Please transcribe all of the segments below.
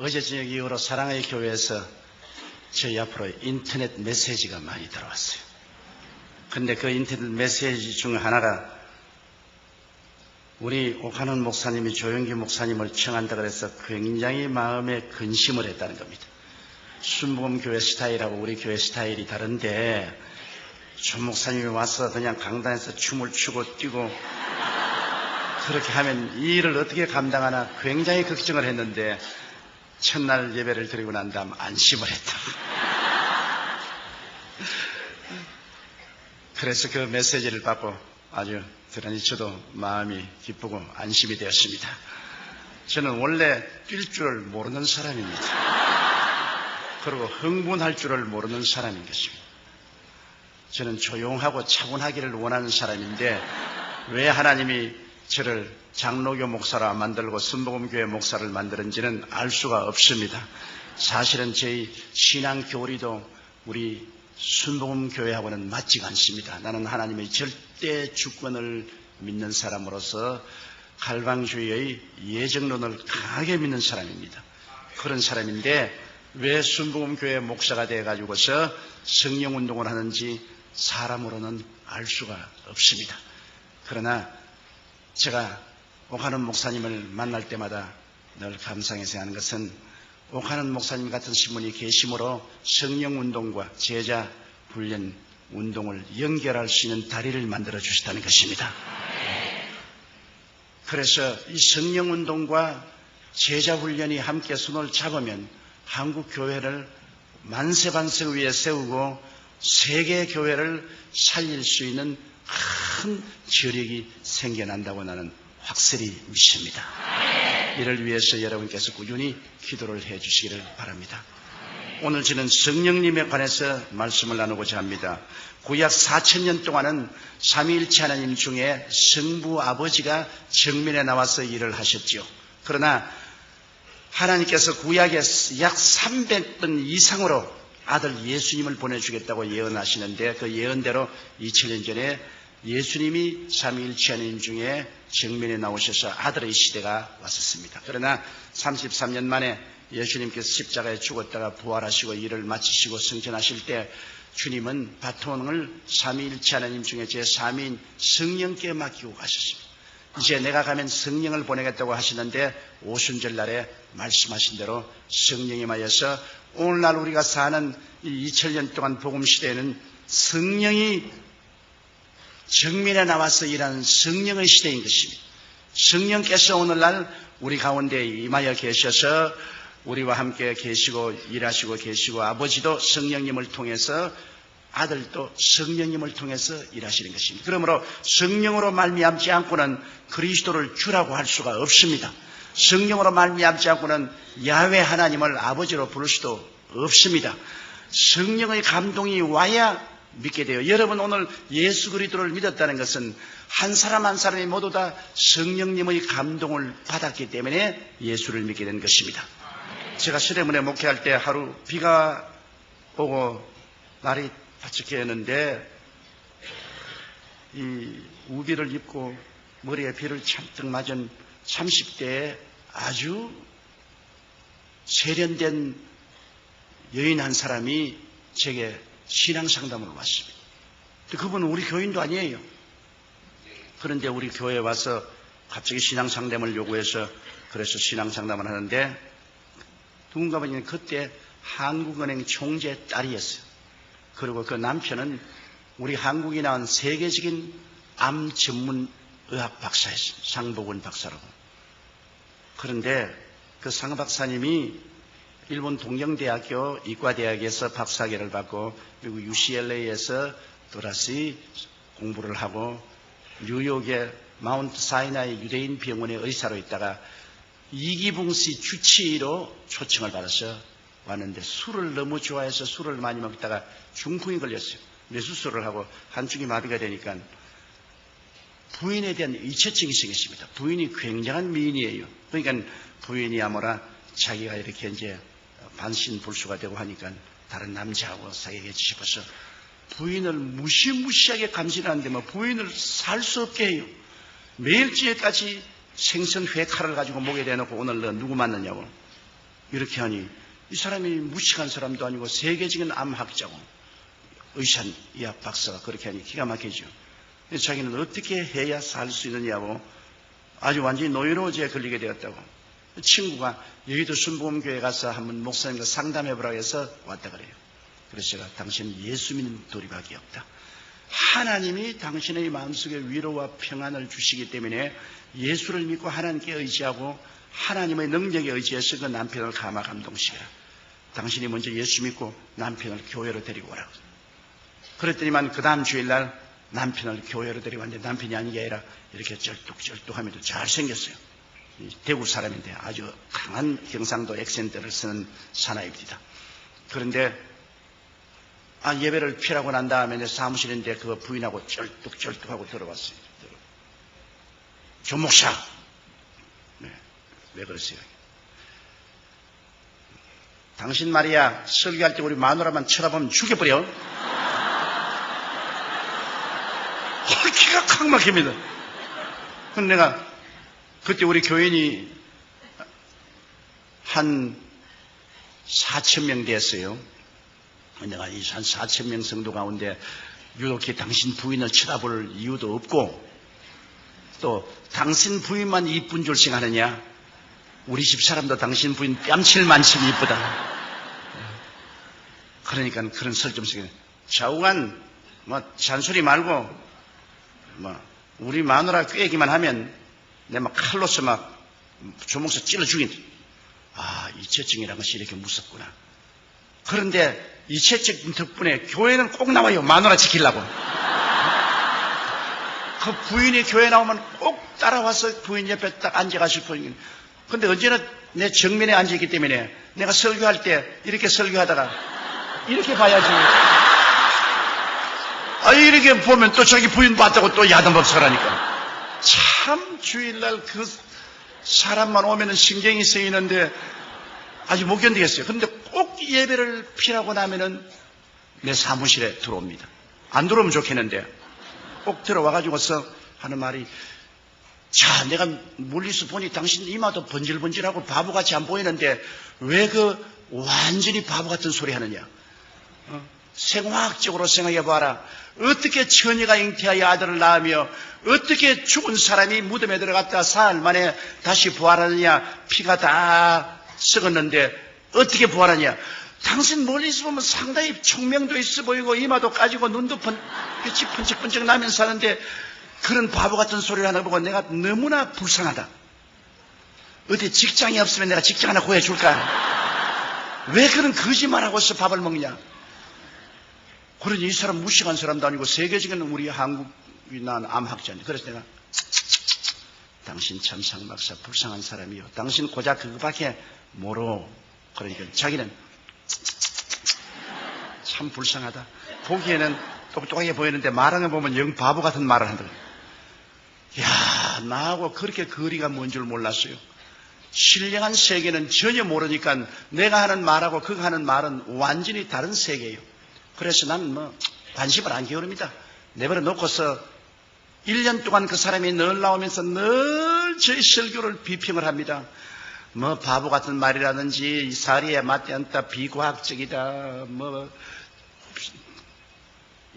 어제 저녁 이후로 사랑의 교회에서 저희 앞으로 인터넷 메시지가 많이 들어왔어요. 근데 그 인터넷 메시지 중 하나가 우리 오카논 목사님이 조영기 목사님을 청한다 그래서 굉장히 마음에 근심을 했다는 겁니다. 순복음교회 스타일하고 우리 교회 스타일이 다른데 조 목사님이 와서 그냥 강단에서 춤을 추고 뛰고 그렇게 하면 이 일을 어떻게 감당하나 굉장히 걱정을 했는데 첫날 예배를 드리고 난 다음 안심을 했다. 그래서 그 메시지를 받고 아주 그러니 저도 마음이 기쁘고 안심이 되었습니다. 저는 원래 뛸 줄을 모르는 사람입니다. 그리고 흥분할 줄을 모르는 사람인 것입니다. 저는 조용하고 차분하기를 원하는 사람인데 왜 하나님이 저를 장로교 목사로 만들고 순복음교회 목사를 만드는지는 알 수가 없습니다. 사실은 저희 신앙 교리도 우리 순복음교회하고는 맞지가 않습니다. 나는 하나님의 절대 주권을 믿는 사람으로서 갈방주의의 예정론을 강하게 믿는 사람입니다. 그런 사람인데 왜 순복음교회 목사가 돼가지고서 성령운동을 하는지 사람으로는 알 수가 없습니다. 그러나 제가 오카논 목사님을 만날 때마다 늘 감상해서 하는 것은 오카논 목사님 같은 신분이 계심으로 성령운동과 제자 훈련 운동을 연결할 수 있는 다리를 만들어 주셨다는 것입니다. 그래서 이 성령운동과 제자 훈련이 함께 손을 잡으면 한국 교회를 만세반세 위에 세우고 세계 교회를 살릴 수 있는 큰 저력이 생겨난다고 나는 확실히 믿습니다. 이를 위해서 여러분께서 꾸준히 기도를 해 주시기를 바랍니다. 오늘 저는 성령님에 관해서 말씀을 나누고자 합니다. 구약 4000년 동안은 삼위일체 하나님 중에 성부 아버지가 정면에 나와서 일을 하셨죠. 그러나 하나님께서 구약에 약 300번 이상으로 아들 예수님을 보내주겠다고 예언하시는데 그 예언대로 2000년 전에 예수님이 삼위일체 하나님 중에 정면에 나오셔서 아들의 시대가 왔었습니다. 그러나 33년 만에 예수님께서 십자가에 죽었다가 부활하시고 일을 마치시고 승천하실 때 주님은 바톤을 삼위일체 하나님 중에 제3위인 성령께 맡기고 가셨습니다. 이제 내가 가면 성령을 보내겠다고 하시는데 오순절 날에 말씀하신 대로 성령이 임하여서 오늘날 우리가 사는 이 2000년 동안 복음시대에는 성령이 정면에 나와서 일하는 성령의 시대인 것입니다. 성령께서 오늘날 우리 가운데 임하여 계셔서 우리와 함께 계시고 일하시고 계시고 아버지도 성령님을 통해서 아들도 성령님을 통해서 일하시는 것입니다. 그러므로 성령으로 말미암지 않고는 그리스도를 주라고 할 수가 없습니다. 성령으로 말미암지 않고는 야훼 하나님을 아버지로 부를 수도 없습니다. 성령의 감동이 와야 믿게 돼요. 여러분 오늘 예수 그리스도를 믿었다는 것은 한 사람 한 사람이 모두 다 성령님의 감동을 받았기 때문에 예수를 믿게 된 것입니다. 제가 시대문에 목회할 때 하루 비가 오고 날이 바짝했는데 이 우비를 입고 머리에 비를 잔뜩 맞은 30대의 아주 세련된 여인 한 사람이 제게 신앙상담을 왔습니다. 그분은 우리 교인도 아니에요. 그런데 우리 교회에 와서 갑자기 신앙상담을 요구해서 그래서 신앙상담을 하는데 누군가 보니 그때 한국은행 총재 딸이었어요. 그리고 그 남편은 우리 한국이 나온 세계적인 암 전문 의학 박사였어요. 상복원 박사라고. 그런데 그 상 박사님이 일본 동경대학교 이과대학에서 박사학위를 받고 그리고 UCLA에서 또다시 공부를 하고 뉴욕의 마운트 사이나이 유대인 병원의 의사로 있다가 이기붕씨 주치의로 초청을 받아서 왔는데 술을 너무 좋아해서 술을 많이 먹다가 중풍이 걸렸어요. 뇌수술을 하고 한쪽이 마비가 되니까 부인에 대한 의처증이 생겼습니다. 부인이 굉장한 미인이에요. 그러니까 부인이 아무라 자기가 이렇게 이제 반신불수가 되고 하니까 다른 남자하고 사귀게 싶어서 부인을 무시무시하게 감시하는데 뭐 부인을 살 수 없게 해요. 매일찌개까지 생선 회칼을 가지고 목에 대놓고 오늘 너 누구 만났냐고. 이렇게 하니 이 사람이 무식한 사람도 아니고 세계적인 암학자고 의학 박사가 그렇게 하니 기가 막히죠. 자기는 어떻게 해야 살 수 있느냐고 아주 완전히 노이로제에 걸리게 되었다고. 친구가 여의도 순복음교회 가서 한번 목사님과 상담해보라고 해서 왔다 그래요. 그래서 제가 당신 예수 믿는 도리밖에 없다. 하나님이 당신의 마음속에 위로와 평안을 주시기 때문에 예수를 믿고 하나님께 의지하고 하나님의 능력에 의지해서 그 남편을 감화 감동시켜라. 당신이 먼저 예수 믿고 남편을 교회로 데리고 오라고. 그랬더니만 그 다음 주일날 남편을 교회로 데리고 왔는데 남편이 아닌 게 아니라 이렇게 쩔뚝쩔뚝하면서 잘생겼어요. 대구 사람인데 아주 강한 경상도 액센트를 쓰는 사나이입니다. 그런데 예배를 피하고 난 다음에 내 사무실인데 그 부인하고 쩔뚝쩔뚝하고 들어왔어요. 조목사. 네, 왜 그러세요? 당신 말이야 설교할 때 우리 마누라만 쳐다보면 죽여버려. 기가 칵 막힙니다. 그런데 내가 그때 우리 교인이 한 4,000명 됐어요. 내가 이 한 4,000명 성도 가운데 유독히 당신 부인을 쳐다볼 이유도 없고 또 당신 부인만 이쁜 줄 생각하느냐? 우리 집 사람도 당신 부인 뺨칠 만큼 이쁘다. 그러니까 그런 설 좀 쓰게. 좌우간 잔소리 말고 우리 마누라 꾀기만 하면 내 막 칼로서 막 조목사 찔러 죽인다. 이체증이라는 것이 이렇게 무섭구나. 그런데 이체증 덕분에 교회는 꼭 나와요. 마누라 지키려고. 그 부인이 교회 나오면 꼭 따라와서 부인 옆에 딱 앉아가실 거예요. 근데 언제나 내 정면에 앉아있기 때문에 내가 설교할 때 이렇게 설교하다가 이렇게 봐야지. 이렇게 보면 또 자기 부인 봤다고 또 야단법석하라니까. 참 주일날 그 사람만 오면은 신경이 쓰이는데 아주 못 견디겠어요. 그런데 꼭 예배를 피하고 나면은 내 사무실에 들어옵니다. 안 들어오면 좋겠는데 꼭 들어와가지고서 하는 말이 자, 내가 멀리서 보니 당신 이마도 번질번질하고 바보같이 안 보이는데 왜 그 완전히 바보 같은 소리 하느냐? 생화학적으로 생각해봐라. 어떻게 처녀가 잉태하여 아들을 낳으며 어떻게 죽은 사람이 무덤에 들어갔다 사흘 만에 다시 부활하느냐? 피가 다 썩었는데 어떻게 부활하냐? 당신 멀리서 보면 상당히 총명도 있어 보이고 이마도 까지고 눈도 빛이 번쩍번쩍 나면서 하는데 그런 바보 같은 소리를 하는 거 보고 내가 너무나 불쌍하다. 어디 직장이 없으면 내가 직장 하나 구해줄까? 왜 그런 거짓말하고서 밥을 먹냐? 그러니 이 사람 무식한 사람도 아니고 세계적인 우리 한국이 난 암학자인데 그래서 내가 당신 참 상박사 불쌍한 사람이요. 당신 고작 그거밖에 모르. 그러니까 자기는 참 불쌍하다. 보기에는 똑똑하게 보이는데 말하는 거 보면 영 바보 같은 말을 한다. 야, 나하고 그렇게 거리가 먼 줄 몰랐어요. 신령한 세계는 전혀 모르니까 내가 하는 말하고 그가 하는 말은 완전히 다른 세계예요. 그래서 나는 관심을 안 기울입니다. 내버려 놓고서 1년 동안 그 사람이 늘 나오면서 늘 저희 설교를 비평을 합니다. 바보 같은 말이라든지 사리에 맞지 않다, 비과학적이다,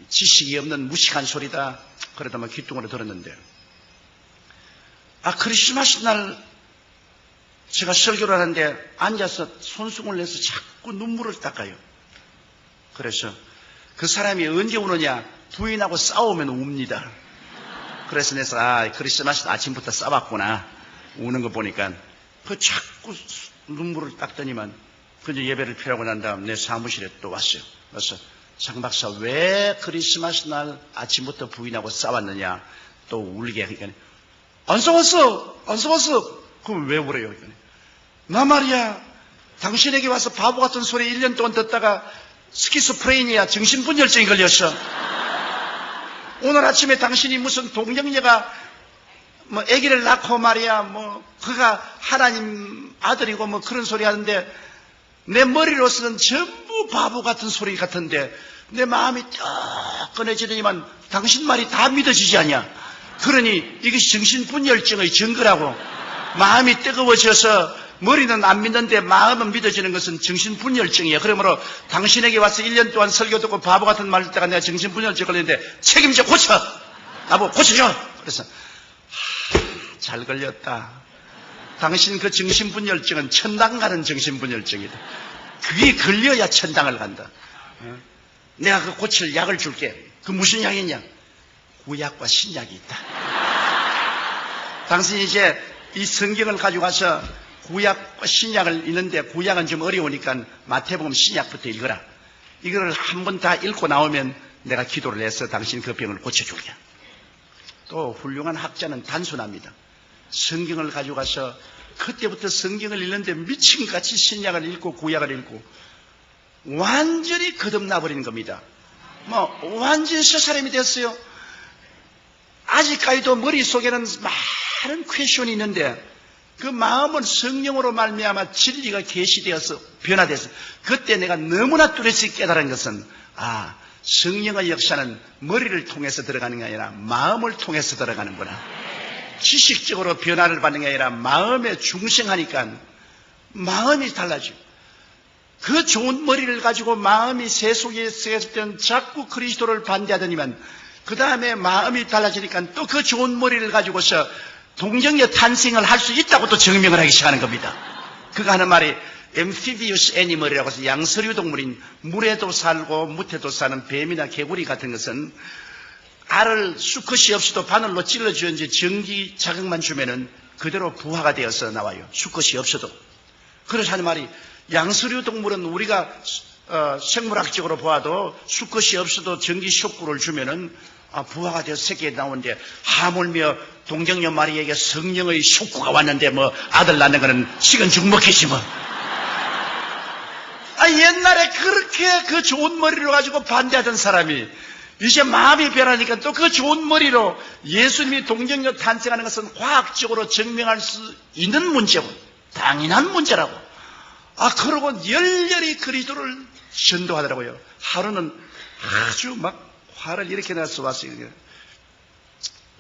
지식이 없는 무식한 소리다. 그러다 귀뚱으로 들었는데 크리스마스 날 제가 설교를 하는데 앉아서 손수건을 내서 자꾸 눈물을 닦아요. 그래서 그 사람이 언제 우느냐? 부인하고 싸우면 웁니다. 그래서 내가 크리스마스 아침부터 싸웠구나. 우는 거 보니까 그 자꾸 눈물을 닦더니만 그저 예배를 피하고 난 다음 내 사무실에 또 왔어요. 그래서 장 박사 왜 크리스마스 날 아침부터 부인하고 싸웠느냐? 또 울게 하니까 안 싸웠어. 그럼 왜 울어요? 그러니까 나 말이야 당신에게 와서 바보 같은 소리 1년 동안 듣다가 스키스프레이니아 정신분열증이 걸렸어. 오늘 아침에 당신이 무슨 동정녀가 아기를 낳고 말이야 그가 하나님 아들이고 그런 소리 하는데 내 머리로서는 전부 바보 같은 소리 같은데 내 마음이 딱 꺼내지더니만 당신 말이 다 믿어지지 않냐? 그러니 이것이 정신분열증의 증거라고. 마음이 뜨거워져서 머리는 안 믿는데 마음은 믿어지는 것은 정신분열증이에요. 그러므로 당신에게 와서 1년 동안 설교 듣고 바보 같은 말 듣다가 내가 정신분열증 걸렸는데 책임져 고쳐! 나보고 고쳐줘! 그래서 잘 걸렸다. 당신 그 정신분열증은 천당 가는 정신분열증이다. 그게 걸려야 천당을 간다. 내가 그 고칠 약을 줄게. 그 무슨 약이냐? 구약과 신약이 있다. 당신이 이제 이 성경을 가지고 가서 구약과 신약을 읽는데 구약은 좀 어려우니까 마태복음 신약부터 읽어라. 이거를 한 번 다 읽고 나오면 내가 기도를 해서 당신 그 병을 고쳐줄게. 또 훌륭한 학자는 단순합니다. 성경을 가지고 가서 그때부터 성경을 읽는데 미친같이 신약을 읽고 구약을 읽고 완전히 거듭나버리는 겁니다. 완전히 새 사람이 됐어요. 아직까지도 머릿속에는 많은 퀘션이 있는데 그 마음은 성령으로 말미암아 진리가 계시되어서 변화돼서 그때 내가 너무나 뚜렷이 깨달은 것은 성령의 역사는 머리를 통해서 들어가는 게 아니라 마음을 통해서 들어가는구나. 지식적으로 변화를 받는 게 아니라 마음에 중생하니까 마음이 달라지고 그 좋은 머리를 가지고 마음이 세속에 있을 때는 자꾸 그리스도를 반대하더니만 그 다음에 마음이 달라지니까 또 그 좋은 머리를 가지고서 동정녀 탄생을 할 수 있다고 또 증명을 하기 시작하는 겁니다. 그가 하는 말이 amphibious animal이라고 해서 양서류 동물인 물에도 살고 무태도 사는 뱀이나 개구리 같은 것은 알을 수컷이 없이도 바늘로 찔러주는지 전기 자극만 주면은 그대로 부화가 되어서 나와요. 수컷이 없어도. 그래서 하는 말이 양서류 동물은 우리가 생물학적으로 보아도 수컷이 없어도 전기 쇼크를 주면은 부화가 되어서 새끼가 나오는데 하물며 동정녀 마리에게 성령의 쇼크가 왔는데 아들 낳는 거는 식은 죽 먹겠지 뭐. 옛날에 그렇게 그 좋은 머리로 가지고 반대하던 사람이 이제 마음이 변하니까 또 그 좋은 머리로 예수님이 동정녀 탄생하는 것은 과학적으로 증명할 수 있는 문제고 당연한 문제라고. 그러고 열렬히 그리스도를 전도하더라고요. 하루는 아주 화를 이렇게 내서 왔어요.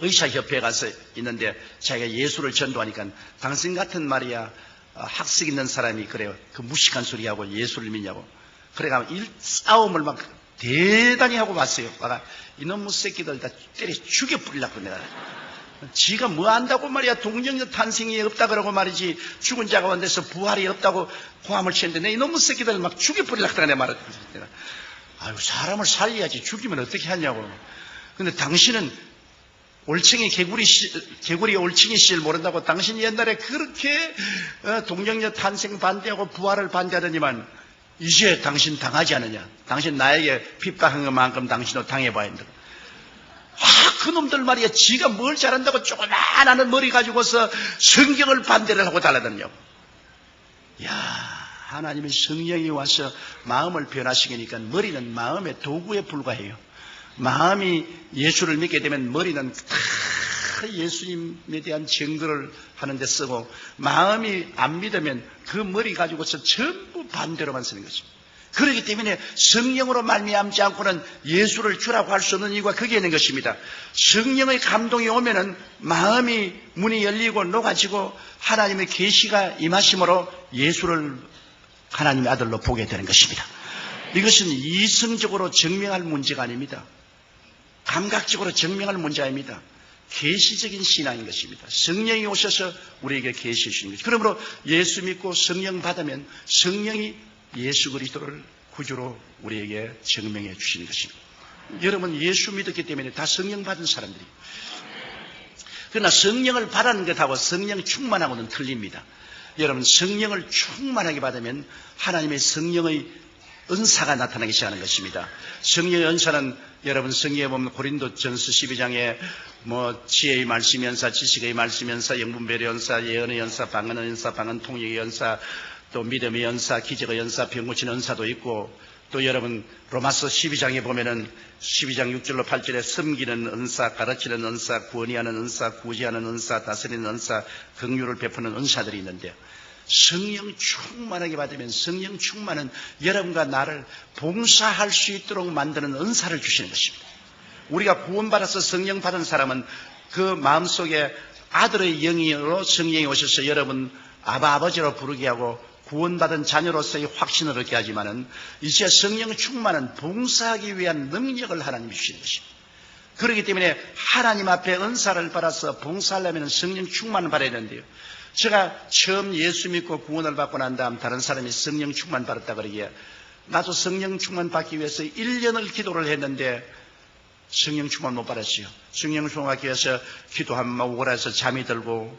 의사협회에 가서 있는데 자기가 예수를 전도하니까 당신 같은 말이야 학식 있는 사람이 그래요. 그 무식한 소리하고 예수를 믿냐고. 그래가 싸움을 대단히 하고 왔어요. 이놈의 새끼들 다 때려 죽여 뿌리려고 내가. 지가 뭐 안다고 말이야. 동정녀 탄생이 없다 그러고 말이지. 죽은 자가 원돼서 부활이 없다고 고함을 치는데 내 이놈의 새끼들 죽여 뿌리려고 내가 말했다. 사람을 살려야지 죽이면 어떻게 하냐고. 근데 당신은 올챙이 개구리 올챙이 씨를 모른다고 당신이 옛날에 그렇게 동정녀 탄생 반대하고 부활을 반대하더니만 이제 당신 당하지 않느냐. 당신 나에게 핍박한 것만큼 당신도 당해봐야 한다. 그놈들 말이야. 지가 뭘 잘한다고 조그만한 머리 가지고서 성경을 반대를 하고 달라드냐고. 하나님의 성령이 와서 마음을 변화시키니까 머리는 마음의 도구에 불과해요. 마음이 예수를 믿게 되면 머리는 다 예수님에 대한 증거를 하는데 쓰고 마음이 안 믿으면 그 머리 가지고서 전부 반대로만 쓰는 거죠. 그렇기 때문에 성령으로 말미암지 않고는 예수를 주라고 할 수 없는 이유가 거기에 있는 것입니다. 성령의 감동이 오면은 마음이 문이 열리고 녹아지고 하나님의 계시가 임하심으로 예수를 하나님의 아들로 보게 되는 것입니다. 이것은 이성적으로 증명할 문제가 아닙니다. 감각적으로 증명할 문제 아닙니다. 계시적인 신앙인 것입니다. 성령이 오셔서 우리에게 계시해 주시는 것입니다. 그러므로 예수 믿고 성령 받으면 성령이 예수 그리스도를 구주로 우리에게 증명해 주시는 것입니다. 여러분 예수 믿었기 때문에 다 성령 받은 사람들이에요. 그러나 성령을 받는 것하고 성령 충만하고는 틀립니다. 여러분 성령을 충만하게 받으면 하나님의 성령의 은사가 나타나기 시작하는 것입니다. 성령의 은사는 여러분 성경에 보면 고린도전서 12장에 지혜의 말씀 연사, 지식의 말씀 연사, 영분별의 연사, 예언의 연사, 방언의 연사, 방언 통역의 연사, 또 믿음의 연사, 기적의 연사, 병 고치는 연사도 있고 또 여러분 로마서 12장에 보면은 12장 6절로 8절에 섬기는 은사, 가르치는 은사, 구원하는 은사, 구제하는 은사, 다스리는 은사, 긍휼을 베푸는 은사들이 있는데 성령 충만하게 받으면 성령 충만은 여러분과 나를 봉사할 수 있도록 만드는 은사를 주시는 것입니다. 우리가 구원받아서 성령 받은 사람은 그 마음속에 아들의 영으로 성령이 오셔서 여러분 아버지로 부르게 하고 구원받은 자녀로서의 확신을 얻게 하지만은 이제 성령 충만은 봉사하기 위한 능력을 하나님이 주시는 것입니다. 그렇기 때문에 하나님 앞에 은사를 받아서 봉사하려면 성령 충만을 받아야 되는데요. 제가 처음 예수 믿고 구원을 받고 난 다음 다른 사람이 성령 충만 받았다 그러기에 나도 성령 충만 받기 위해서 1년을 기도를 했는데 성령 충만 못 받았어요. 성령 충만 받기 위해서 기도하면 오그라서 잠이 들고,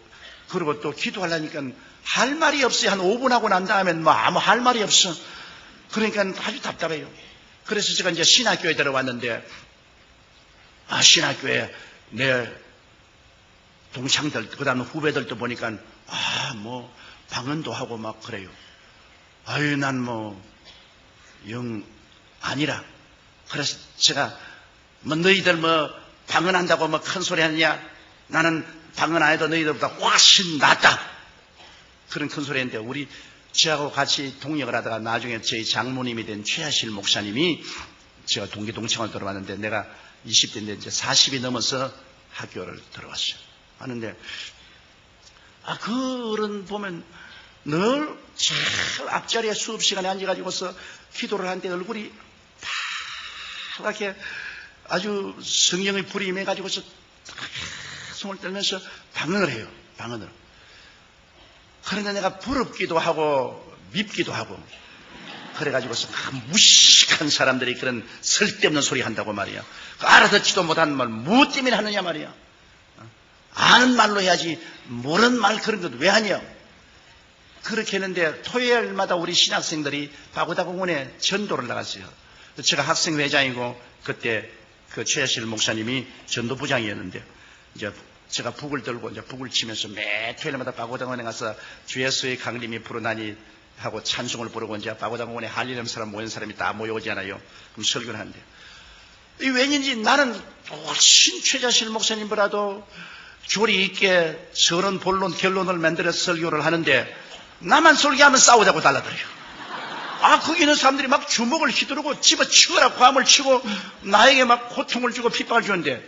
그리고 또 기도하려니까 할 말이 없어요. 한 5분 하고 난 다음엔 아무 할 말이 없어. 그러니까 아주 답답해요. 그래서 제가 이제 신학교에 들어왔는데, 신학교에 내 동창들, 그 다음에 후배들도 보니까, 방언도 하고 막 그래요. 난 영 아니라. 그래서 제가, 너희들 방언한다고 큰 소리 하느냐? 나는 방언 안 해도 너희들보다 훨씬 낫다. 그런 큰 소리 했는데, 저하고 같이 동역을 하다가 나중에 저희 장모님이 된 최하실 목사님이 제가 동창을 들어왔는데, 내가 20대인데 이제 40이 넘어서 학교를 들어왔어요. 하는데, 그 어른 보면 늘 잘 앞자리에 수업 시간에 앉아가지고서 기도를 하는데 얼굴이 파랗게 아주 성령의 불이 임해가지고서 손을 떨면서 방언을 해요. 방언을. 그런데 내가 부럽기도 하고 밉기도 하고 그래가지고서 무식한 사람들이 그런 쓸데없는 소리 한다고 말이야. 알아듣지도 못하는 말 뭐 때문에 하느냐 말이야. 아는 말로 해야지 모르는 말 그런 것 왜 하냐. 그렇게 했는데 토요일마다 우리 신학생들이 바고다공원에 전도를 나갔어요. 제가 학생회장이고 그때 그 최하실 목사님이 전도부장이었는데, 이제 제가 북을 들고 이제 북을 치면서 매 토요일마다 바고다공원에 가서 주 예수의 강림이 부르나니 하고 찬송을 부르고 이제 바고다공원에 할 일 없는 사람 모인 사람이 다 모여오잖아요. 그럼 설교를 하는데, 이 왠지 나는 훨씬 최하실 목사님보다도 조리 있게 서론 본론 결론을 만들어서 설교를 하는데, 나만 설교하면 싸우자고 달라들어요. 거기 있는 사람들이 막 주먹을 휘두르고 집어치우라 고함을 치고 나에게 막 고통을 주고 핍박을 주는데,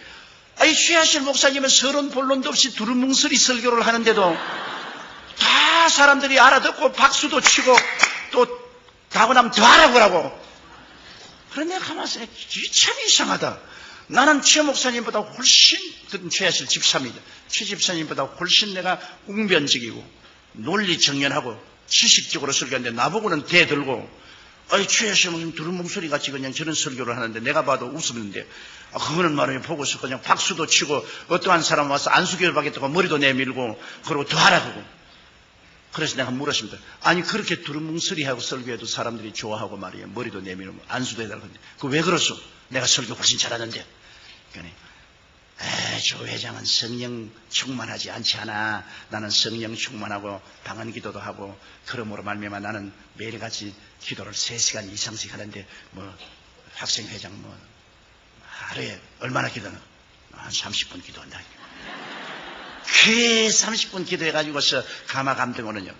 최하실 목사님은 서론 본론도 없이 두루뭉술이 설교를 하는데도 다 사람들이 알아듣고 박수도 치고 또 가고 나면 더 하라고 하고. 그런데 가만있어. 참 이상하다. 나는 최 목사님보다 훨씬, 최하실 집사입니다. 최 집사님보다 훨씬 내가 웅변적이고 논리정연하고 지식적으로 설교하는데 나보고는 대들고, 최하실 목사님 두루뭉술이 같이 그냥 저런 설교를 하는데 내가 봐도 웃었는데, 그거는 말이에요. 보고서 그냥 박수도 치고 어떠한 사람 와서 안수교를 받겠다고 머리도 내밀고 그러고 더 하라고. 그래서 내가 물었습니다. 그렇게 두루뭉술이하고 설교해도 사람들이 좋아하고 말이에요. 머리도 내밀고 안수도 해달라고 하는데 그거 왜 그러소? 내가 설교 훨씬 잘하는데. 그러니까 조 회장은 성령 충만하지 않지 않아. 나는 성령 충만하고 방언 기도도 하고 그러므로 말미암아 나는 매일같이 기도를 3시간 이상씩 하는데 학생회장 하루에 얼마나 기도하나? 한 30분 기도한다. 그 30분 기도해가지고서 가마감동 오는요.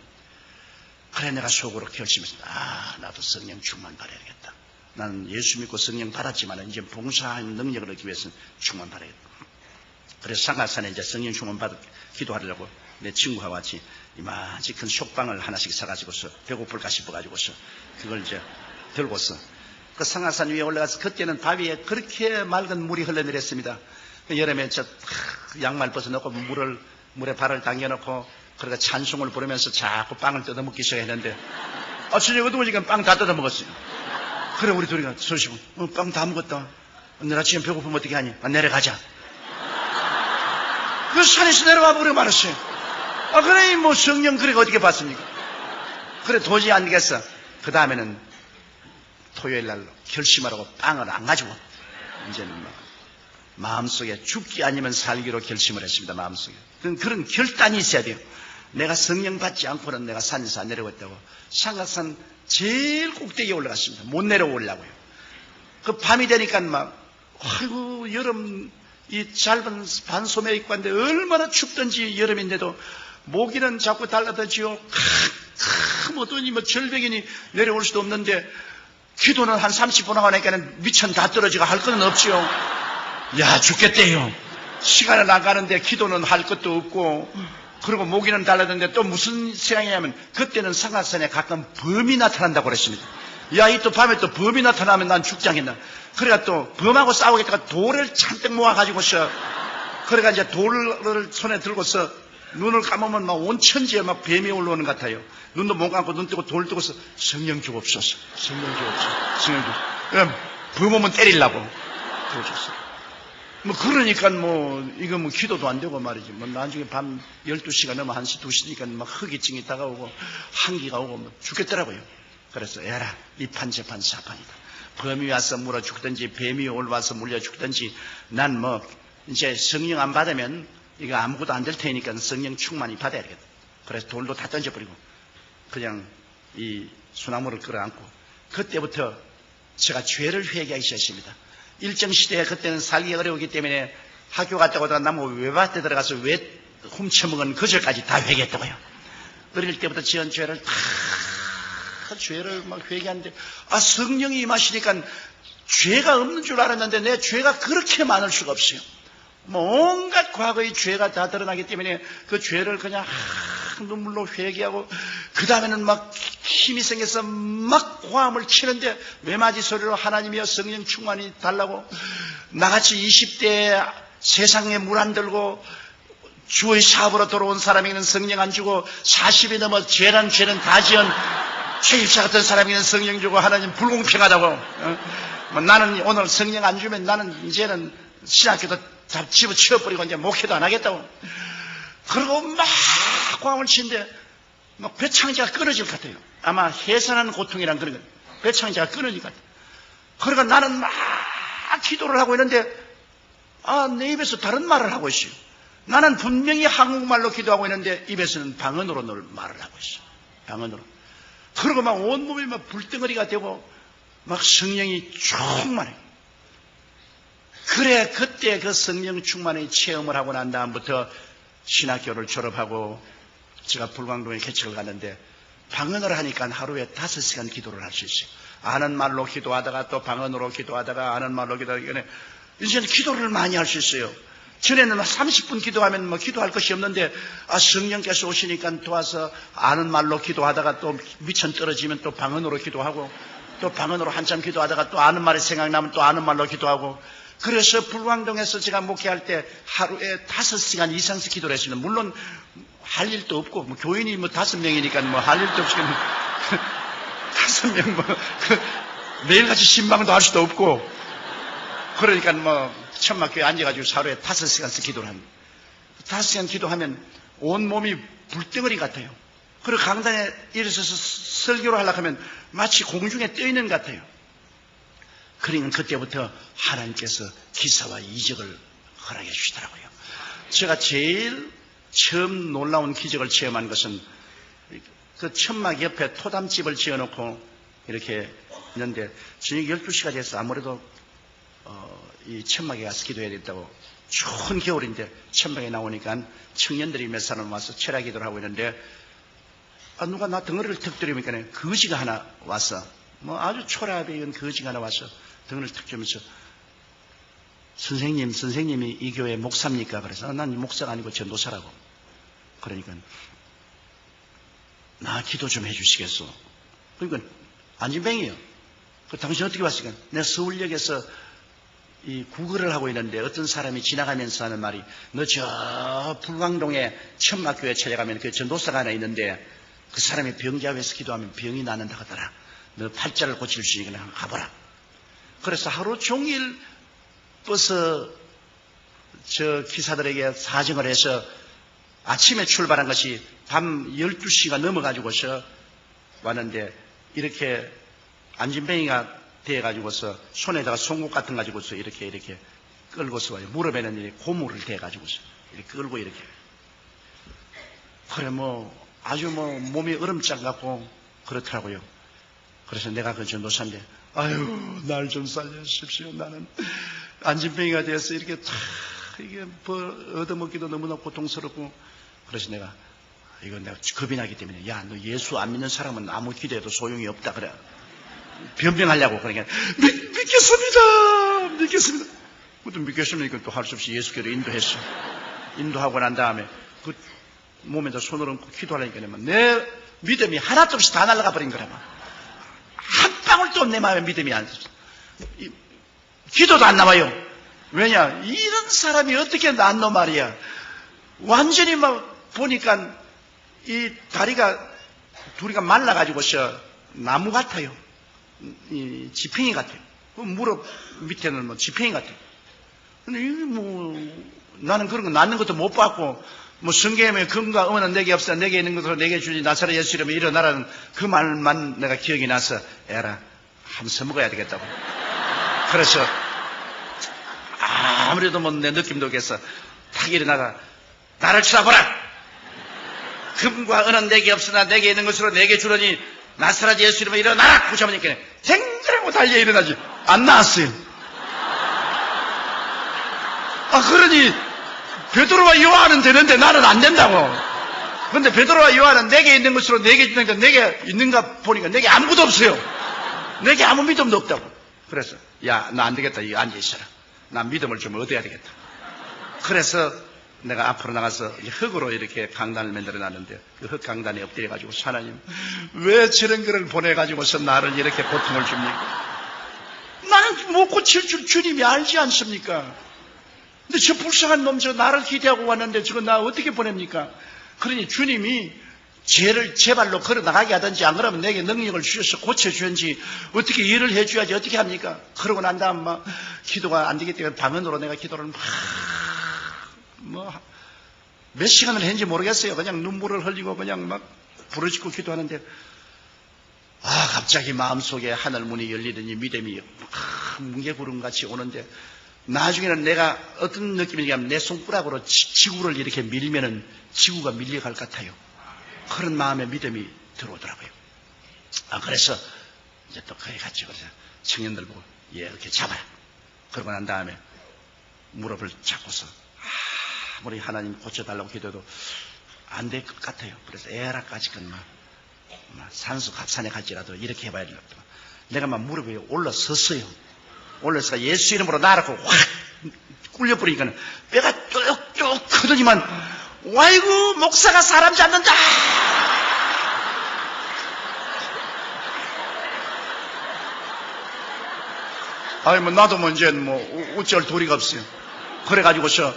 그래 내가 속으로 결심했습니다. 나도 성령 충만 받아야겠다. 나는 예수 믿고 성령 받았지만 이제 봉사하는 능력을 얻기 위해서는 충만 받아야겠다. 그래서 상가산에 이제 성령 충만 받아 기도하려고 내 친구와 같이 이만치 큰 솥방을 하나씩 사가지고서 배고플까 싶어가지고서 그걸 이제 들고서 그 상하산 위에 올라가서 그때는 바위에 그렇게 맑은 물이 흘러내렸습니다. 여름에 양말 벗어놓고 물에 발을 당겨놓고 그러니까 찬송을 부르면서 자꾸 빵을 뜯어먹기 시작했는데 저녁 어두우니까 빵 다 뜯어먹었어요. 그래 우리 둘이가 소식은 빵 다 먹었다. 내일 아침에 배고프면 어떻게 하니? 내려가자. 그 산에서 내려와 버려 말았어요. 그래 성령 그래 어떻게 봤습니까? 그래 도저히 안 되겠어. 그 다음에는 토요일 날로 결심하라고 빵을 안 가지고 이제는 마음속에 죽기 아니면 살기로 결심을 했습니다. 마음속에. 그런 결단이 있어야 돼요. 내가 성령 받지 않고는 내가 산에서 안 내려갔다고. 상각산 제일 꼭대기에 올라갔습니다. 못 내려오려고요. 그 밤이 되니까 여름 이 짧은 반소매 입고 왔는데 얼마나 춥던지 여름인데도 모기는 자꾸 달라들지요. 어떠니 절벽이니 내려올 수도 없는데 기도는 한 30분 하고 나니까는 미천 다 떨어지고 할 거는 없지요. 죽겠대요. 시간은 안 가는데 기도는 할 것도 없고 그리고 모기는 달라졌는데 또 무슨 생각이냐면 그때는 상하선에 가끔 범이 나타난다고 그랬습니다. 야, 이 또 밤에 또 범이 나타나면 난 죽지 않겠나. 그러니까 또 범하고 싸우겠다가 돌을 잔뜩 모아가지고서 그러니까 이제 돌을 손에 들고서 눈을 감으면 막 온 천지에 막 뱀이 올라오는 것 같아요. 눈도 못 감고 눈 뜨고 돌 뜨고서 성령 주옵소서. 성령 주옵소서. 성령 주옵소서. 그럼 범 오면 때리려고. 그러셨어요. 뭐 그러니까 이거 기도도 안 되고 말이지. 나중에 밤 12시가 넘어 1시 2시니까 막 허기증이 다가오고 한기가 오고 죽겠더라고요. 그래서 에라 이 판 재판 사판이다. 범이 와서 물어 죽든지 뱀이 올라와서 물려 죽든지 난 이제 성령 안 받으면 이거 아무것도 안 될 테니까 성령 충만히 받아야 되겠다. 그래서 돌도 다 던져버리고 그냥 이 소나무를 끌어안고 그때부터 제가 죄를 회개하기 시작했습니다. 일정 시대에 그때는 살기 어려우기 때문에 학교 갔다고 하다가 나무 외밭에 들어가서 왜 훔쳐먹은 그절까지 다 회개했다고요. 어릴 때부터 지은 죄를 다 죄를 막 회개하는데 성령이 임하시니까 죄가 없는 줄 알았는데 내 죄가 그렇게 많을 수가 없어요. 온갖 과거의 죄가 다 드러나기 때문에 그 죄를 그냥 눈물로 회개하고 그 다음에는 막 힘이 생겨서 막 고함을 치는데 외마디 소리로 하나님이여 성령 충만히 달라고 나같이 20대에 세상에 물 안 들고 주의 사업으로 돌아온 사람에게는 성령 안 주고 40이 넘어 죄는 다 지은 최일차 같은 사람에게는 성령 주고 하나님 불공평하다고 나는 오늘 성령 안 주면 나는 이제는 신학교도 다 집어치워버리고 이제 목회도 안 하겠다고 그리고 막 고함을 치는데 막 배창자가 끊어질 것 같아요. 아마 해산하는 고통이란 그런 거예요. 배창자가 끊어질 것 같아요. 그러니까 나는 막 기도를 하고 있는데 내 입에서 다른 말을 하고 있어요. 나는 분명히 한국말로 기도하고 있는데 입에서는 방언으로 말을 하고 있어요. 방언으로. 그리고 막 온몸이 막 불덩어리가 되고 막 성령이 충만해요. 그래 그때 그 성령 충만의 체험을 하고 난 다음부터 신학교를 졸업하고 제가 불광동에 개척을 갔는데 방언을 하니까 하루에 5시간 기도를 할 수 있어요. 아는 말로 기도하다가 또 방언으로 기도하다가 아는 말로 기도하다가 이제는 기도를 많이 할 수 있어요. 전에는 30분 기도하면 기도할 것이 없는데 성령께서 오시니까 도와서 아는 말로 기도하다가 또 미천 떨어지면 또 방언으로 기도하고 또 방언으로 한참 기도하다가 또 아는 말이 생각나면 또 아는 말로 기도하고 그래서 불광동에서 제가 목회할 때 하루에 5시간 이상씩 기도를 했습니다. 물론 할 일도 없고 교인이 5명이니까 할 일도 없이 5명 매일같이 신방도 할 수도 없고 그러니까 천막교에 앉아가지고 하루에 5시간씩 기도를 합니다. 5시간 기도하면 온몸이 불덩어리 같아요. 그리고 강단에 일어서서 설교를 하려고 하면 마치 공중에 떠 있는 것 같아요. 그러니까 그때부터 하나님께서 기사와 이적을 허락해 주시더라고요. 제가 제일 처음 놀라운 기적을 체험한 것은 그 천막 옆에 토담집을 지어놓고 이렇게 있는데 저녁 12시가 돼서 아무래도 이 천막에 가서 기도해야 된다고 추운 겨울인데 천막에 나오니까 청년들이 몇 사람 와서 철야 기도를 하고 있는데 누가 나 덩어리를 턱 들이니까 거지가 하나 와서 아주 초라하게 익은 거지가 하나 와서 덩어리를 턱 들면서 선생님이 이 교회 목사입니까? 그래서 난 목사가 아니고 전도사라고. 그러니까 나 기도 좀 해주시겠어? 그러니까 안진뱅이에요. 당신 어떻게 왔을까? 내가 서울역에서 이 구걸을 하고 있는데 어떤 사람이 지나가면서 하는 말이 너 저 불광동에 천막교회 찾아가면 그 전도사가 하나 있는데 그 사람이 병자회에서 기도하면 병이 낫는다 하더라. 너 팔자를 고칠 수 있으니까 한번 가보라. 그래서 하루 종일 버스 저 기사들에게 사정을 해서 아침에 출발한 것이 밤 12시가 넘어가지고서 왔는데 이렇게 안진뱅이가 대가지고서 손에다가 송곳 같은 가지고서 이렇게 끌고서 와요. 무릎에는 이렇게 고무를 대가지고서 이렇게 끌고 이렇게. 그래 아주 몸이 얼음장 같고 그렇더라고요. 그래서 내가 그 전도사인데 아유 날 좀 살려주십시오. 나는 안진뱅이가 돼서 이렇게 이게 얻어먹기도 너무나 고통스럽고 그래서 내가 이거 내가 겁이 나기 때문에 야 너 예수 안 믿는 사람은 아무 기도해도 소용이 없다 그래. 변명하려고 그러니까 믿겠습니다. 그것도 믿겠습니까? 또 할 수 없이 예수께로 인도했어. 인도하고 난 다음에 그 몸에다 손을 얹고 기도하려니까 내 믿음이 하나도 없이 다 날아가 버린 거라. 한 방울도 내 마음에 믿음이 안 있어. 기도도 안 나와요. 왜냐? 이런 사람이 어떻게 낫노 말이야. 완전히 막 보니까 이 다리가 둘이가 말라가지고서 나무 같아요. 이 지팽이 같아요. 무릎 밑에는 뭐 지팽이 같아요. 근데 이게 뭐 나는 그런 거 낫는 것도 못 봤고 뭐 성경에 금과 은은 내게 없어 내게 있는 것으로 내게 주지 나사렛 예수 이름에 일어나라는 그 말만 내가 기억이 나서 에라 한번 써먹어야 되겠다고. 그래서 아무래도 뭐 내 느낌도 없겠어. 탁 일어나가 나를 쳐다보라. 금과 은은 내게 없으나 내게 있는 것으로 내게 주려니 나사렛 예수 이름에 일어나라. 붙잡으니까 댕그라고 달려 일어나지. 안 나왔어요. 그러니 베드로와 요한은 되는데 나는 안 된다고. 그런데 베드로와 요한은 내게 있는 것으로 내게 주니까 내게 있는가 보니까 내게 아무것도 없어요. 내게 아무 믿음도 없다고. 그래서 야, 나 안 되겠다. 이거 앉아있어라. 나 믿음을 좀 얻어야 되겠다. 그래서 내가 앞으로 나가서 흙으로 이렇게 강단을 만들어 놨는데 그 흙 강단에 엎드려가지고 하나님 왜 저런 거를 보내가지고서 나를 이렇게 고통을 줍니까? 나는 못 고칠 줄 주님이 알지 않습니까? 근데 저 불쌍한 놈 저 나를 기대하고 왔는데 저거 나 어떻게 보냅니까? 그러니 주님이 죄를 제 발로 걸어 나가게 하든지 안 그러면 내게 능력을 주셔서 고쳐주든지 어떻게 일을 해줘야지 어떻게 합니까? 그러고 난 다음 막 기도가 안 되기 때문에 방언으로 내가 기도를 몇 시간을 했는지 모르겠어요. 그냥 눈물을 흘리고 그냥 막 부르짖고 기도하는데 갑자기 마음속에 하늘 문이 열리더니 믿음이 뭉게구름같이 오는데 나중에는 내가 어떤 느낌이냐면 내 손가락으로 지구를 이렇게 밀면은 지구가 밀려갈 것 같아요. 그런 마음의 믿음이 들어오더라고요. 그래서 이제 또 거기 갔죠. 그래서 청년들 보고 이렇게 잡아라. 그러고 난 다음에 무릎을 잡고서 아무리 하나님 고쳐달라고 기도해도 안 될 것 같아요. 그래서 에라까지건 산수 갑산에 갈지라도 이렇게 해봐야 되겠다. 내가 막 무릎 위에 올라섰어요. 올라서 예수 이름으로 나라고 확 꿀려버리니까 뼈가 쭉쭉 크더니만 와이고 목사가 사람 잡는다. 나도 이제 어쩔 도리가 없어요. 그래가지고서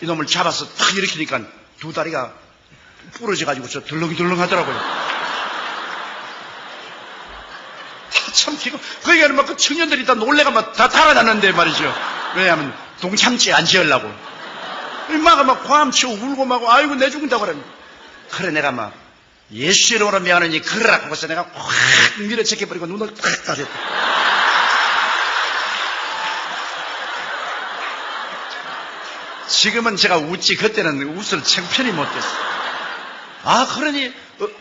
이놈을 잡아서 탁 일으키니까 두 다리가 부러져가지고서 덜렁덜렁 하더라고요. 참 기가 거기가는 막 그 청년들이 다 놀래가 막 다 달아났는데 말이죠. 왜냐하면 동참지 안 지으려고. 엄마가 막 과음치고 울고 막 아이고 내 죽는다고 그러는. 그래 내가 막 예수 이름으로 명하느니 그러라 하고서 내가 확 밀어제껴버리고 눈을 탁 가렸다. 지금은 제가 웃지 그때는 웃을 창편히 못했어. 그러니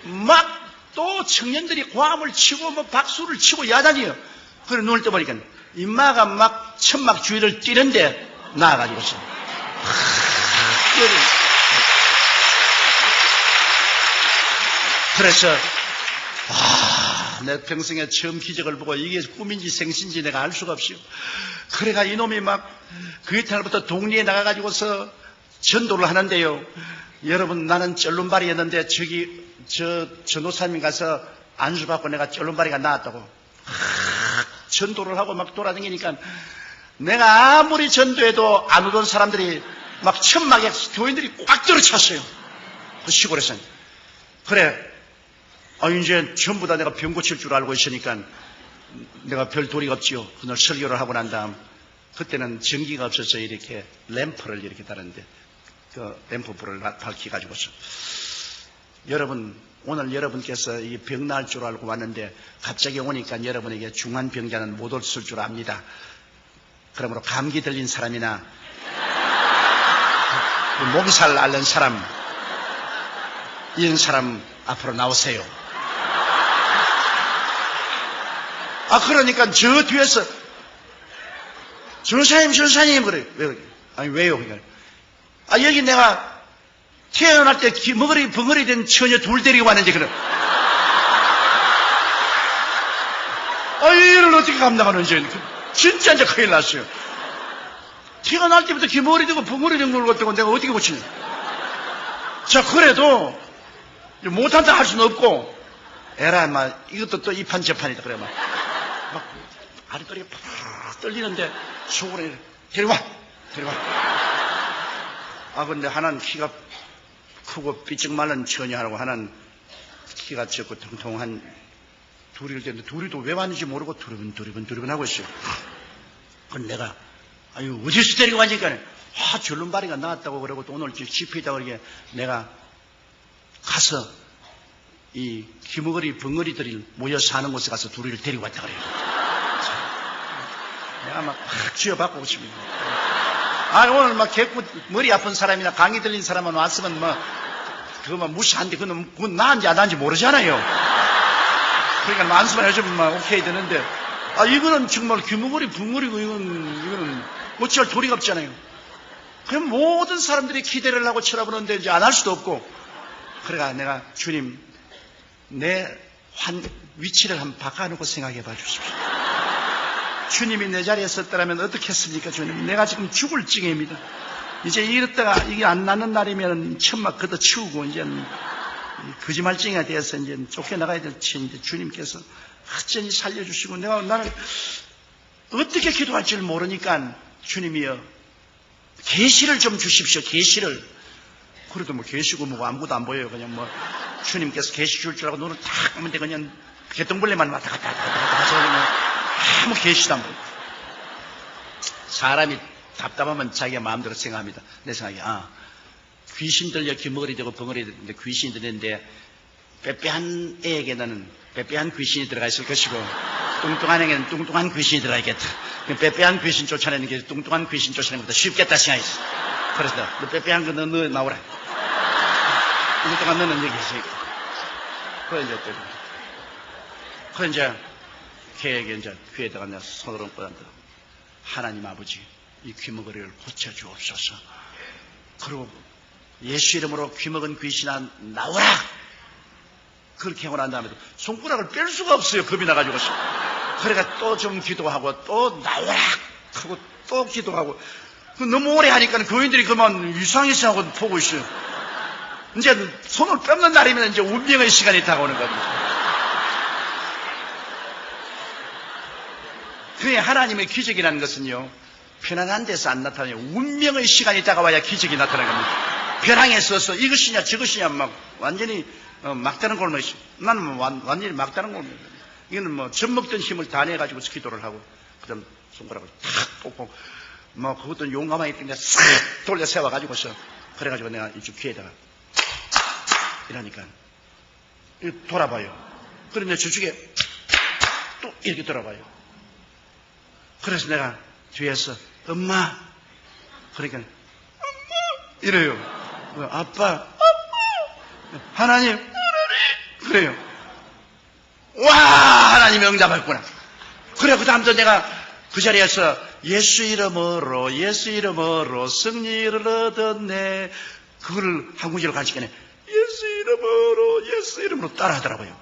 막 또 청년들이 과음을 치고 박수를 치고 야단이요. 그래 눈을 떠보니까 인마가 막 천막 주위를 뛰는데 나와가지고서 그래서 내 평생에 처음 기적을 보고 이게 꿈인지 생신지 내가 알 수가 없어요. 그래가 이놈이 막 그 이튿날부터 동리에 나가가지고서 전도를 하는데요. 여러분 나는 쩔눈발이였는데 저 전도사님 가서 안수받고 내가 쩔눈발이가 나왔다고 전도를 하고 막 돌아다니니까 내가 아무리 전도해도 안 오던 사람들이 막 천막에 교인들이 꽉 들어찼어요. 그 시골에서는. 그래 이제 전부 다 내가 병 고칠 줄 알고 있으니까 내가 별 도리가 없지요. 그날 설교를 하고 난 다음 그때는 전기가 없어서 이렇게 램프를 이렇게 달았는데 그 램프 불을 밝혀가지고서 여러분 오늘 여러분께서 이 병 나을 줄 알고 왔는데 갑자기 오니까 여러분에게 중한 병자는 못 없을 줄 압니다. 그러므로 감기 들린 사람이나 몸살 앓는 사람 이런 사람 앞으로 나오세요. 그러니까 저 뒤에서 전사님 그래. 왜요? 그러니까 여기 내가 태어날 때 벙어리 된 처녀 둘 데리고 왔는데 그래. 이를 어떻게 감당하는지 진짜 이제 큰일 났어요. 태어날 때부터 머리 되고 벙어리 된 걸 갖다가 내가 어떻게 고치냐. 자, 그래도 못한다 할 수는 없고, 에라, 막, 이것도 또 이 판 저 판이다. 그래, 막 아랫도리가 팍 떨리는데, 속으로 데려와! 근데 하나는 키가 크고 삐쩍 말른 처녀하고 하나는 키가 적고 통통한 둘이를 되는데, 둘이도 왜 왔는지 모르고 두리번 하고 있어요. 그건 내가, 어디서 데리고 왔니까, 줄눈바리가 나왔다고 그러고, 또 오늘 집회 있다고 그러게, 내가 가서, 이 귀머거리, 벙어리들이 모여 사는 곳에 가서 둘이를 데리고 왔다 그래요. 내가 막 쥐어받고 싶습니다. 오늘 막 개꾸 머리 아픈 사람이나 강의 들린 사람만 왔으면 그거만 무시한데, 그건 나은지 안 나은지 모르잖아요. 그러니까 안수만 해주면 오케이 되는데, 이거는 정말 귀머거리, 벙어리고, 이거는 어찌할 도리가 없잖아요. 그럼 모든 사람들이 기대를 하고 쳐다보는데 이제 안 할 수도 없고, 그래가 내가 주님, 내 위치를 한번 바꿔놓고 생각해 봐 주십시오. 주님이 내 자리에 섰더라면 어떻게 했습니까, 주님? 내가 지금 죽을 징해입니다. 이제 이랬다가 이게 안 나는 날이면 천막 걷어치우고, 이제 거짓말쟁이가 되어서 이제 쫓겨나가야 될 터인데, 주님께서 어쩐지 살려주시고, 나는 어떻게 기도할지를 모르니까, 주님이여, 계시를 좀 주십시오, 계시를. 그래도 계시고 아무것도 안 보여요. 그냥 주님께서 계시 줄 줄 알고 눈을 탁 감는데 그냥 개똥벌레만 왔다 갔다 하셔서 그냥 아무 계시도 안 보여요. 사람이 답답하면 자기가 마음대로 생각합니다. 내 생각에, 귀신 들려 귀머거리 되고 벙어리 되는데 귀신이 들리는데, 빼빼한 애에게는 빼빼한 귀신이 들어가 있을 것이고, 뚱뚱한 애에게는 뚱뚱한 귀신이 들어가겠다. 빼빼한 귀신 쫓아내는 게 뚱뚱한 귀신 쫓아내는 것보다 쉽겠다 생각했어. 그래서 너 빼빼한 거 너 나오라. 뚱뚱한 너는 여기 있어. 그래 이제 걔에게 이제 귀에다가 내가 손을 얹고 앉아. 하나님 아버지, 이 귀머거리를 고쳐주옵소서. 그리고 예수 이름으로 귀먹은 귀신아 나오라. 그렇게 하고 난 다음에도 손가락을 뺄 수가 없어요. 겁이 나가지고. 그러니까 또 좀 기도하고 또 나오라 하고 또 기도하고, 너무 오래 하니까 교인들이 그만 이상하고 보고 있어요. 이제 손을 뺏는 날이면 이제 운명의 시간이 다가오는 겁니다. 그게 하나님의 기적이라는 것은요, 편안한 데서 안 나타나요. 운명의 시간이 다가와야 기적이 나타나는 겁니다. 벼랑에 서서 이것이냐 저것이냐 완전히 막다른 골목이 있어요. 나는 완전히 막다른 골목이에요. 이거는 젖먹던 힘을 다 내가지고 기도를 하고, 그 다음 손가락을 탁 뽑고, 그것도 용감하게 그냥 싹 돌려 세워가지고서, 그래가지고 내가 이쪽 귀에다가, 이러니까, 돌아봐요. 그런데 저쪽에 또 이렇게 돌아봐요. 그래서 내가 뒤에서, 엄마! 그러니까, 엄마! 이래요. 아빠! 엄마! 하나님! 그래요. 와! 하나님이 응답했구나. 그래, 그 다음부터 내가 그 자리에서 예수 이름으로 승리를 얻었네. 그거를 한 구절을 가르치기에 예수 이름으로 따라 하더라고요.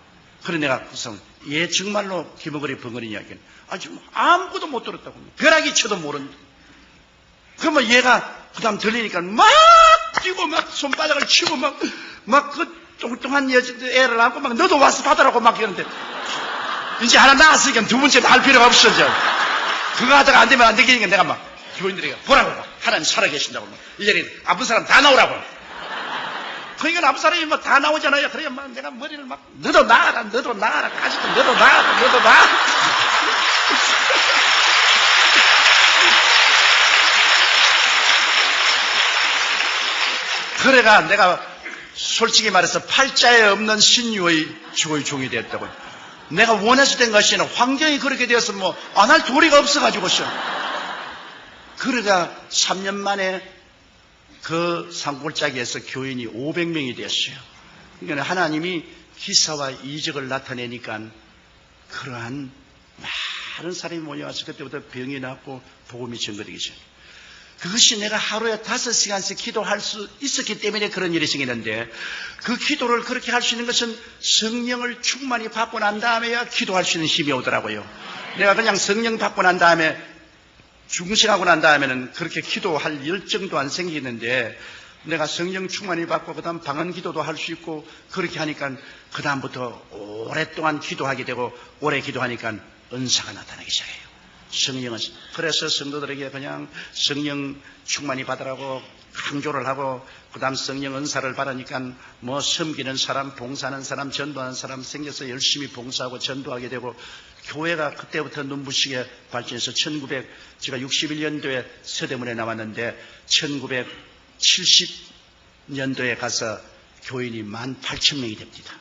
그래 내가 그래서 얘 정말로 귀머거리 벙어리 이야기는 지금 아무것도 못 들었다고. 벼락이 쳐도 모르는데. 그러면 얘가 그 다음 들리니까 막 뛰고 막 손바닥을 치고 막 그 뚱뚱한 애를 안고 막 너도 와서 받으라고 막 이러는데, 이제 하나 나왔으니까 두 번째 할 필요가 없어. 그거 하다가 안 되면 안 되니까 내가 막 교인들에게 보라고, 하나님 살아계신다고, 이 자리에 아픈 사람 다 나오라고. 그러니까 아픈 사람이 다 나오잖아요. 그래야 막 내가 머리를 막 너도 나가라 아직도 너도 나가라. 그래가 내가 솔직히 말해서 팔자에 없는 신유의 주의 종이 되었다고요. 내가 원해서 된 것이 아니라 환경이 그렇게 되어서 안 할 도리가 없어가지고서. 그러다 3년 만에 그 산골짜기에서 교인이 500명이 되었어요. 그러니까 하나님이 기사와 이적을 나타내니까 그러한 많은 사람이 모여와서 그때부터 병이 낫고 복음이 전거되기 시작해요. 그것이 내가 하루에 5시간씩 기도할 수 있었기 때문에 그런 일이 생기는데, 그 기도를 그렇게 할 수 있는 것은 성령을 충만히 받고 난 다음에야 기도할 수 있는 힘이 오더라고요. 내가 그냥 성령 받고 난 다음에 중생하고 난 다음에는 그렇게 기도할 열정도 안 생기는데, 내가 성령 충만이 받고 그 다음 방언 기도도 할 수 있고 그렇게 하니까 그 다음부터 오랫동안 기도하게 되고 오래 기도하니까 은사가 나타나기 시작해요. 성령은. 그래서 성도들에게 그냥 성령 충만이 받으라고 강조를 하고 그 다음 성령 은사를 받으니까 뭐 섬기는 사람, 봉사하는 사람, 전도하는 사람 생겨서 열심히 봉사하고 전도하게 되고 교회가 그때부터 눈부시게 발전해서 제가 61년도에 서대문에 나왔는데 1970년도에 가서 교인이 18,000명이 됩니다.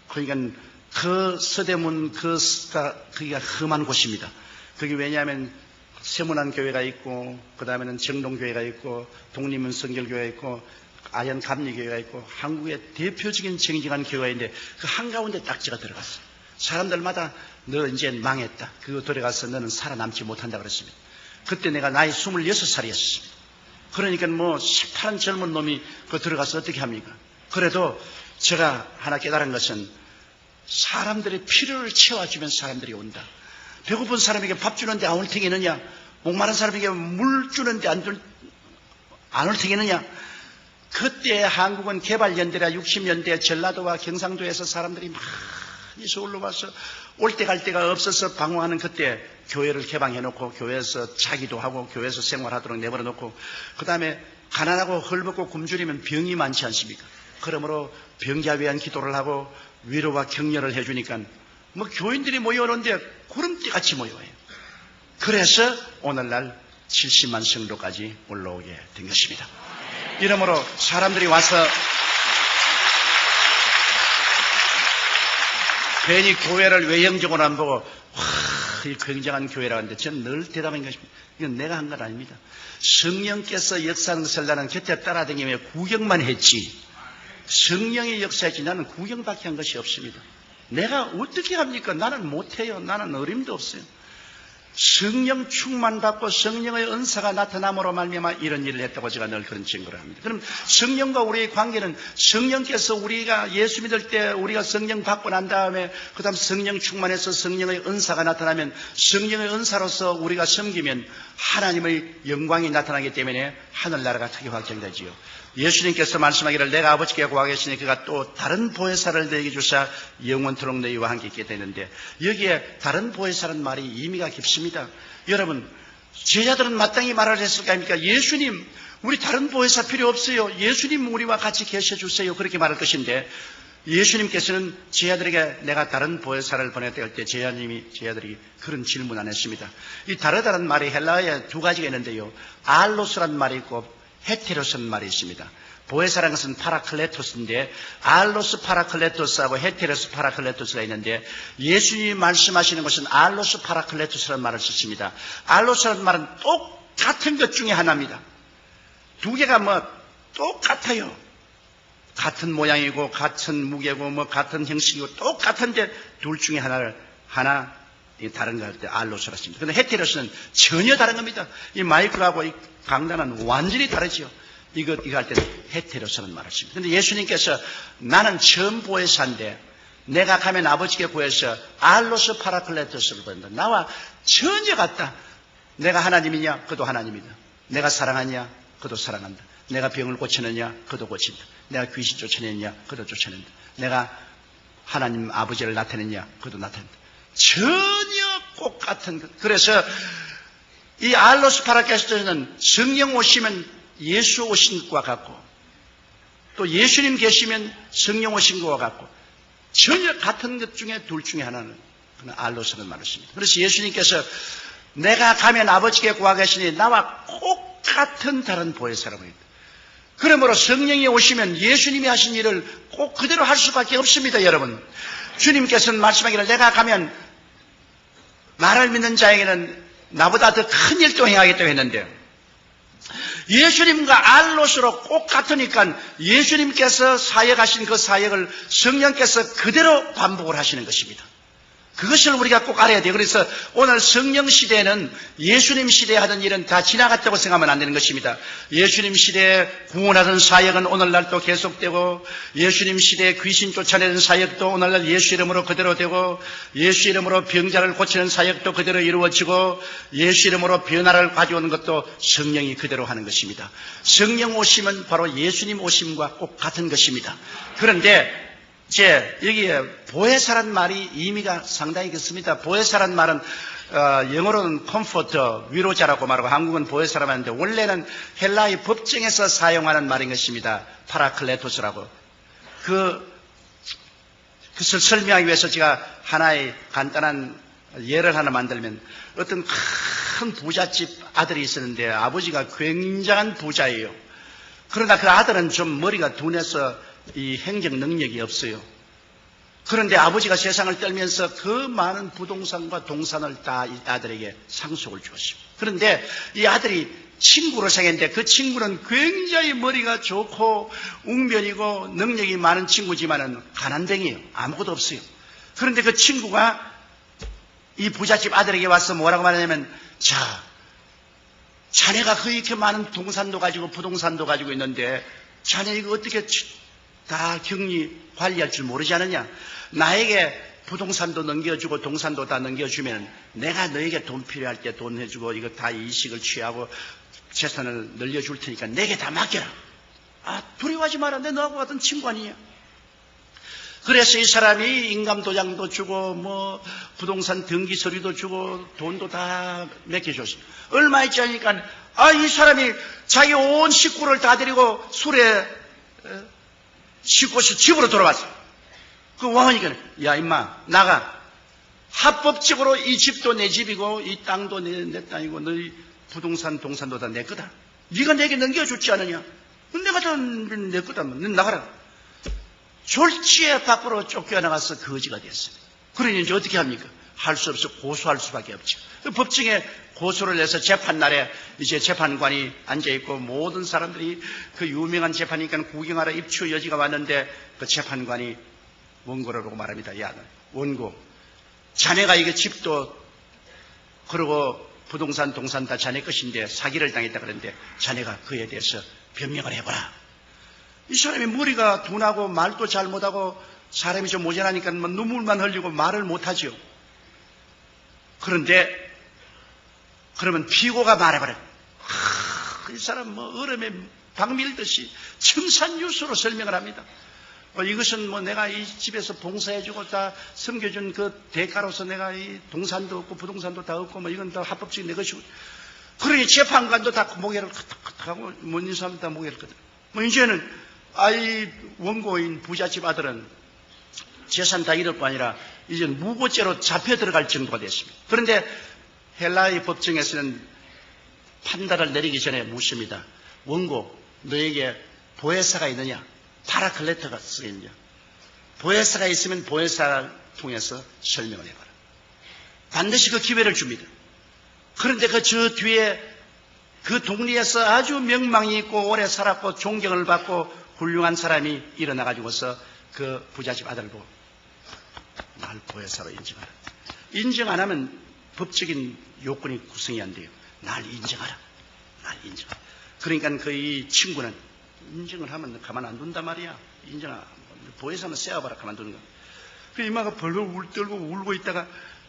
그러니까 그 서대문 거기가 험한 곳입니다. 그게 왜냐하면 세문안 교회가 있고 그 다음에는 정동교회가 있고 독립문 성결교회가 있고 아현 감리교회가 있고 한국의 대표적인 정직한 교회인데 그 한가운데 딱 제가 들어갔어요. 사람들마다 너 이제 망했다. 그거 들어가서 너는 살아남지 못한다 그랬습니다. 그때 내가 나이 26살이었습니다. 그러니까 뭐 시퍼런 젊은 놈이 그 들어가서 어떻게 합니까? 그래도 제가 하나 깨달은 것은 사람들의 필요를 채워주면 사람들이 온다. 배고픈 사람에게 밥 주는데 안 올 테겠느냐? 목마른 사람에게 물 주는데 안 올 테겠느냐? 그때 한국은 개발연대라 60년대 전라도와 경상도에서 사람들이 많이 서울로 와서 올 때 갈 데가 없어서 방황하는 그때 교회를 개방해놓고 교회에서 자기도 하고 교회에서 생활하도록 내버려놓고 그 다음에 가난하고 헐벗고 굶주리면 병이 많지 않습니까? 그러므로 병자에 위한 기도를 하고 위로와 격려를 해주니까 뭐 교인들이 모여오는데 구름띠같이 모여와요. 그래서 오늘날 70만 성도까지 올라오게 된 것입니다. 이러므로 사람들이 와서 괜히 교회를 외형적으로 안 보고 이 굉장한 교회라고 하는데 저는 늘 대답한 것입니다. 이건 내가 한 건 아닙니다. 성령께서 역사하는 것을 나는 곁에 따라다니며 구경만 했지 성령의 역사했지 나는 구경밖에 한 것이 없습니다. 내가 어떻게 합니까? 나는 못해요. 나는 어림도 없어요. 성령 충만받고 성령의 은사가 나타남으로 말미암아 이런 일을 했다고 제가 늘 그런 증거를 합니다. 그럼 성령과 우리의 관계는 성령께서 우리가 예수 믿을 때 우리가 성령 받고 난 다음에 그 다음 성령 충만해서 성령의 은사가 나타나면 성령의 은사로서 우리가 섬기면 하나님의 영광이 나타나기 때문에 하늘나라가 크게 확장되지요. 예수님께서 말씀하기를 내가 아버지께 구하겠으니 그가 또 다른 보혜사를 너에게 주사 영원토록 너희와 함께 있게 되는데 여기에 다른 보혜사라는 말이 의미가 깊습니다. 여러분 제자들은 마땅히 말을 했을 거 아닙니까? 예수님 우리 다른 보혜사 필요 없어요. 예수님 우리와 같이 계셔주세요. 그렇게 말할 것인데 예수님께서는 제자들에게 내가 다른 보혜사를 보냈다 할 때 제자들이 그런 질문 안 했습니다. 이 다르다는 말이 헬라어에 두 가지가 있는데요. 알로스라는 말이 있고 헤테로스라는 말이 있습니다. 보혜사라는 것은 파라클레토스인데 알로스 파라클레토스하고 헤테로스 파라클레토스가 있는데 예수님이 말씀하시는 것은 알로스 파라클레토스라는 말을 썼습니다. 알로스라는 말은 똑같은 것 중에 하나입니다. 두 개가 뭐 똑같아요. 같은 모양이고 같은 무게고 뭐 같은 형식이고 똑같은데 둘 중에 하나 다른 거 할 때 알로스라 씁니다. 그런데 헤테로스는 전혀 다른 겁니다. 이 마이크하고 이 강단은 완전히 다르죠. 이거 할 때는 헤테로스라는 말을 씁니다. 그런데 예수님께서 나는 처음 보혜사인데 내가 가면 아버지께 구해서 알로스 파라클레토스를 보낸다. 나와 전혀 같다. 내가 하나님이냐? 그도 하나님이다. 내가 사랑하냐? 그도 사랑한다. 내가 병을 고치느냐? 그도 고친다. 내가 귀신 쫓아내느냐? 그도 쫓아낸다. 내가 하나님 아버지를 나타내느냐? 그도 나타낸다. 전혀 똑같은 것. 그래서 이 알로스 파라클레토스는 성령 오시면 예수 오신 것과 같고 또 예수님 계시면 성령 오신 것과 같고 전혀 같은 것 중에 둘 중에 하나는 알로스는 말을 씁니다. 그래서 예수님께서 내가 가면 아버지께 구하겠으니 나와 똑같은 다른 보혜사라고 합니다. 그러므로 성령이 오시면 예수님이 하신 일을 꼭 그대로 할 수밖에 없습니다. 여러분 주님께서는 말씀하기를 내가 가면 나를 믿는 자에게는 나보다 더 큰 일도 행하겠다고 했는데 예수님과 알로스로 꼭 같으니까 예수님께서 사역하신 그 사역을 성령께서 그대로 반복을 하시는 것입니다. 그것을 우리가 꼭 알아야 돼요. 그래서 오늘 성령 시대에는 예수님 시대에 하던 일은 다 지나갔다고 생각하면 안 되는 것입니다. 예수님 시대에 구원하던 사역은 오늘날도 계속되고, 예수님 시대에 귀신 쫓아내는 사역도 오늘날 예수 이름으로 그대로 되고, 예수 이름으로 병자를 고치는 사역도 그대로 이루어지고, 예수 이름으로 변화를 가져오는 것도 성령이 그대로 하는 것입니다. 성령 오심은 바로 예수님 오심과 꼭 같은 것입니다. 그런데 여기에 보혜사란 말이 의미가 상당히 깊습니다. 보혜사란 말은 영어로는 컴포터, 위로자라고 말하고, 한국은 보혜사라고 하는데, 원래는 헬라의 법정에서 사용하는 말인 것입니다. 파라클레토스라고. 그것을 설명하기 위해서 제가 하나의 간단한 예를 하나 만들면, 어떤 큰 부잣집 아들이 있었는데 아버지가 굉장한 부자예요. 그러나 그 아들은 좀 머리가 둔해서 이 행정 능력이 없어요. 그런데 아버지가 세상을 떨면서 그 많은 부동산과 동산을 다 이 아들에게 상속을 주었습니다. 그런데 이 아들이 친구로 생겼는데, 그 친구는 굉장히 머리가 좋고 웅변이고 능력이 많은 친구지만은 가난뱅이에요. 아무것도 없어요. 그런데 그 친구가 이 부잣집 아들에게 와서 뭐라고 말하냐면, 자네가 그렇게 많은 동산도 가지고 부동산도 가지고 있는데 자네 이거 어떻게 다 격리 관리할 줄 모르지 않느냐? 나에게 부동산도 넘겨주고 동산도 다 넘겨주면 내가 너에게 돈 필요할 때 돈 해주고 이거 다 이식을 취하고 재산을 늘려줄 테니까 내게 다 맡겨라. 두려워하지 마라. 내 너하고 같은 친구 아니냐? 그래서 이 사람이 인감도장도 주고 부동산 등기 서류도 주고 돈도 다 맡겨줬습니다. 얼마 있지 않으니까 이 사람이 자기 온 식구를 다 데리고 술에 싣고서 집으로 돌아왔어요. 그 왕이니까, 야 임마 나가. 합법적으로 이 집도 내 집이고 이 땅도 내 땅이고 너희 부동산 동산도 다 내 거다. 네가 내게 넘겨줬지 않느냐? 내가 다 내 거다. 너 나가라. 졸지에 밖으로 쫓겨나가서 거지가 됐어요. 그러니 이제 어떻게 합니까? 할 수 없어 고소할 수밖에 없죠. 법정에 고소를 해서 재판날에 이제 재판관이 앉아있고 모든 사람들이 그 유명한 재판이니까 구경하러 입추 여지가 왔는데, 그 재판관이 원고를 보고 말합니다. 야 원고, 자네가 이게 집도 그러고 부동산 동산 다 자네 것인데 사기를 당했다 그랬는데 자네가 그에 대해서 변명을 해보라. 이 사람이 머리가 둔하고 말도 잘 못하고 사람이 좀 모자라니까 눈물만 흘리고 말을 못하죠. 그런데 그러면 피고가 말해버려. 이 사람 얼음에 박 밀듯이 청산유수로 설명을 합니다. 이것은 내가 이 집에서 봉사해주고 다 섬겨준 그 대가로서 내가 이 동산도 없고 부동산도 다 없고 이건 다 합법적인 내 것이고. 그러니 재판관도 다 모개를 하고 못 인사하면 다 모개를 거든. 이제는 이 원고인 부잣집 아들은 재산 다 잃을 거 아니라 이제 무고죄로 잡혀 들어갈 정도가 됐습니다. 그런데 헬라의 법정에서는 판단을 내리기 전에 묻습니다. 원고, 너에게 보혜사가 있느냐? 파라클레토가 쓰겠냐? 보혜사가 있으면 보혜사를 통해서 설명을 해봐라. 반드시 그 기회를 줍니다. 그런데 저 뒤에 그 동리에서 아주 명망이 있고 오래 살았고 존경을 받고 훌륭한 사람이 일어나가지고서 그 부잣집 아들을 보고 날 보혜사로 인정하라. 인정 안 하면 법적인 요건이 구성이 안 돼요. 날 인정하라. 날 인정하라. 그러니까 이 친구는 인정을 하면 가만 안 둔단 말이야. 보혜사는 세워봐라. 가만 두는 거. 그 이마가 벌벌 떨고 울고 있다가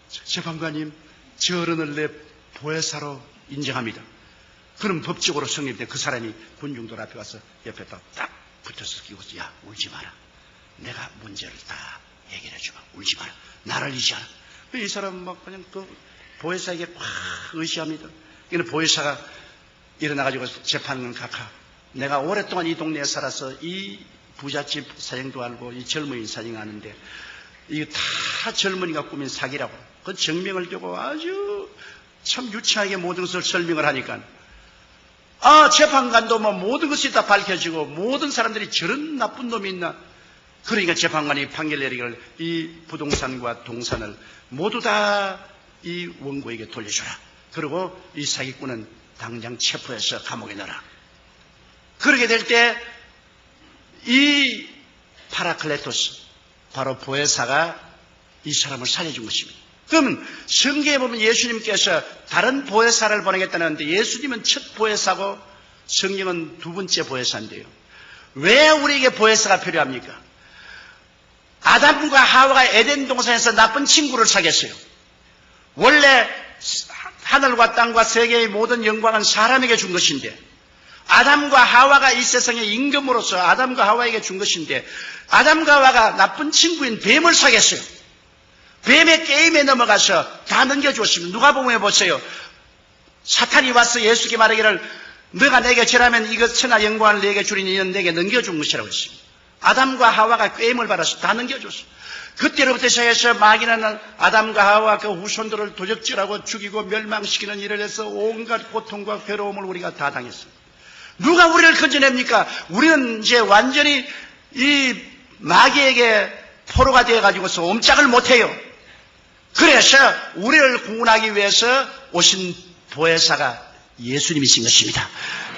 재판관님, 저 어른을 내 보혜사로 인정합니다. 그럼 법적으로 성립돼. 그 사람이 군중들 앞에 가서 옆에 딱 붙어서 끼고, 야 울지 마라. 내가 문제를 다 해결해 주마. 울지 마라. 나를 의지하라. 이 사람 그냥 보혜사에게 팍 의지합니다. 이는 보혜사가 일어나가지고 재판은 각하. 내가 오랫동안 이 동네에 살아서 이 부잣집 사정도 알고 이 젊은이 사정하는데 이거 다 젊은이가 꾸민 사기라고. 그 증명을 두고 아주 참 유치하게 모든 것을 설명을 하니까 재판관도 모든 것이 다 밝혀지고 모든 사람들이 저런 나쁜 놈이 있나. 그러니까 재판관이 판결 내리기를 이 부동산과 동산을 모두 다 이 원고에게 돌려줘라. 그리고 이 사기꾼은 당장 체포해서 감옥에 넣어라. 그렇게 될 때 이 파라클레토스, 바로 보혜사가 이 사람을 살려준 것입니다. 그러면 성경에 보면 예수님께서 다른 보혜사를 보내겠다는데 예수님은 첫 보혜사고 성령은 두 번째 보혜사인데요. 왜 우리에게 보혜사가 필요합니까? 아담과 하와가 에덴 동산에서 나쁜 친구를 사귀었어요. 원래 하늘과 땅과 세계의 모든 영광은 사람에게 준 것인데 아담과 하와가 이 세상의 임금으로서 아담과 하와에게 준 것인데 아담과 하와가 나쁜 친구인 뱀을 사귀었어요. 뱀의 게임에 넘어가서 다 넘겨주었습니다. 누가복음에 보세요. 사탄이 와서 예수께 말하기를 너가 내게 절하면 이것 천하 영광을 내게 주리니 이는 내게 넘겨준 것이라고 했습니다. 아담과 하와가 게임을 받아서 다 넘겨줬어요. 그때로부터 시작해서 마귀는 아담과 하와 그 후손들을 도적질하고 죽이고 멸망시키는 일을 해서 온갖 고통과 괴로움을 우리가 다 당했어요. 누가 우리를 건져냅니까? 우리는 이제 완전히 이 마귀에게 포로가 되어가지고서 옴짝을 못해요. 그래서 우리를 구원하기 위해서 오신 보혜사가 예수님이신 것입니다.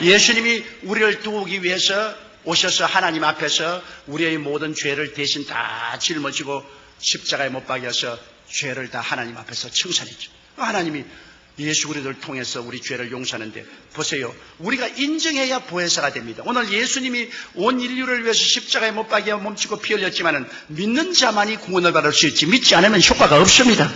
예수님이 우리를 도우기 위해서 오셔서 하나님 앞에서 우리의 모든 죄를 대신 다 짊어지고 십자가에 못 박여서 죄를 다 하나님 앞에서 청산했죠. 하나님이 예수 그리스도를 통해서 우리 죄를 용서하는데 보세요. 우리가 인정해야 보혜사가 됩니다. 오늘 예수님이 온 인류를 위해서 십자가에 못 박여 몸치고 피 흘렸지만은 믿는 자만이 구원을 받을 수 있지 믿지 않으면 효과가 없습니다.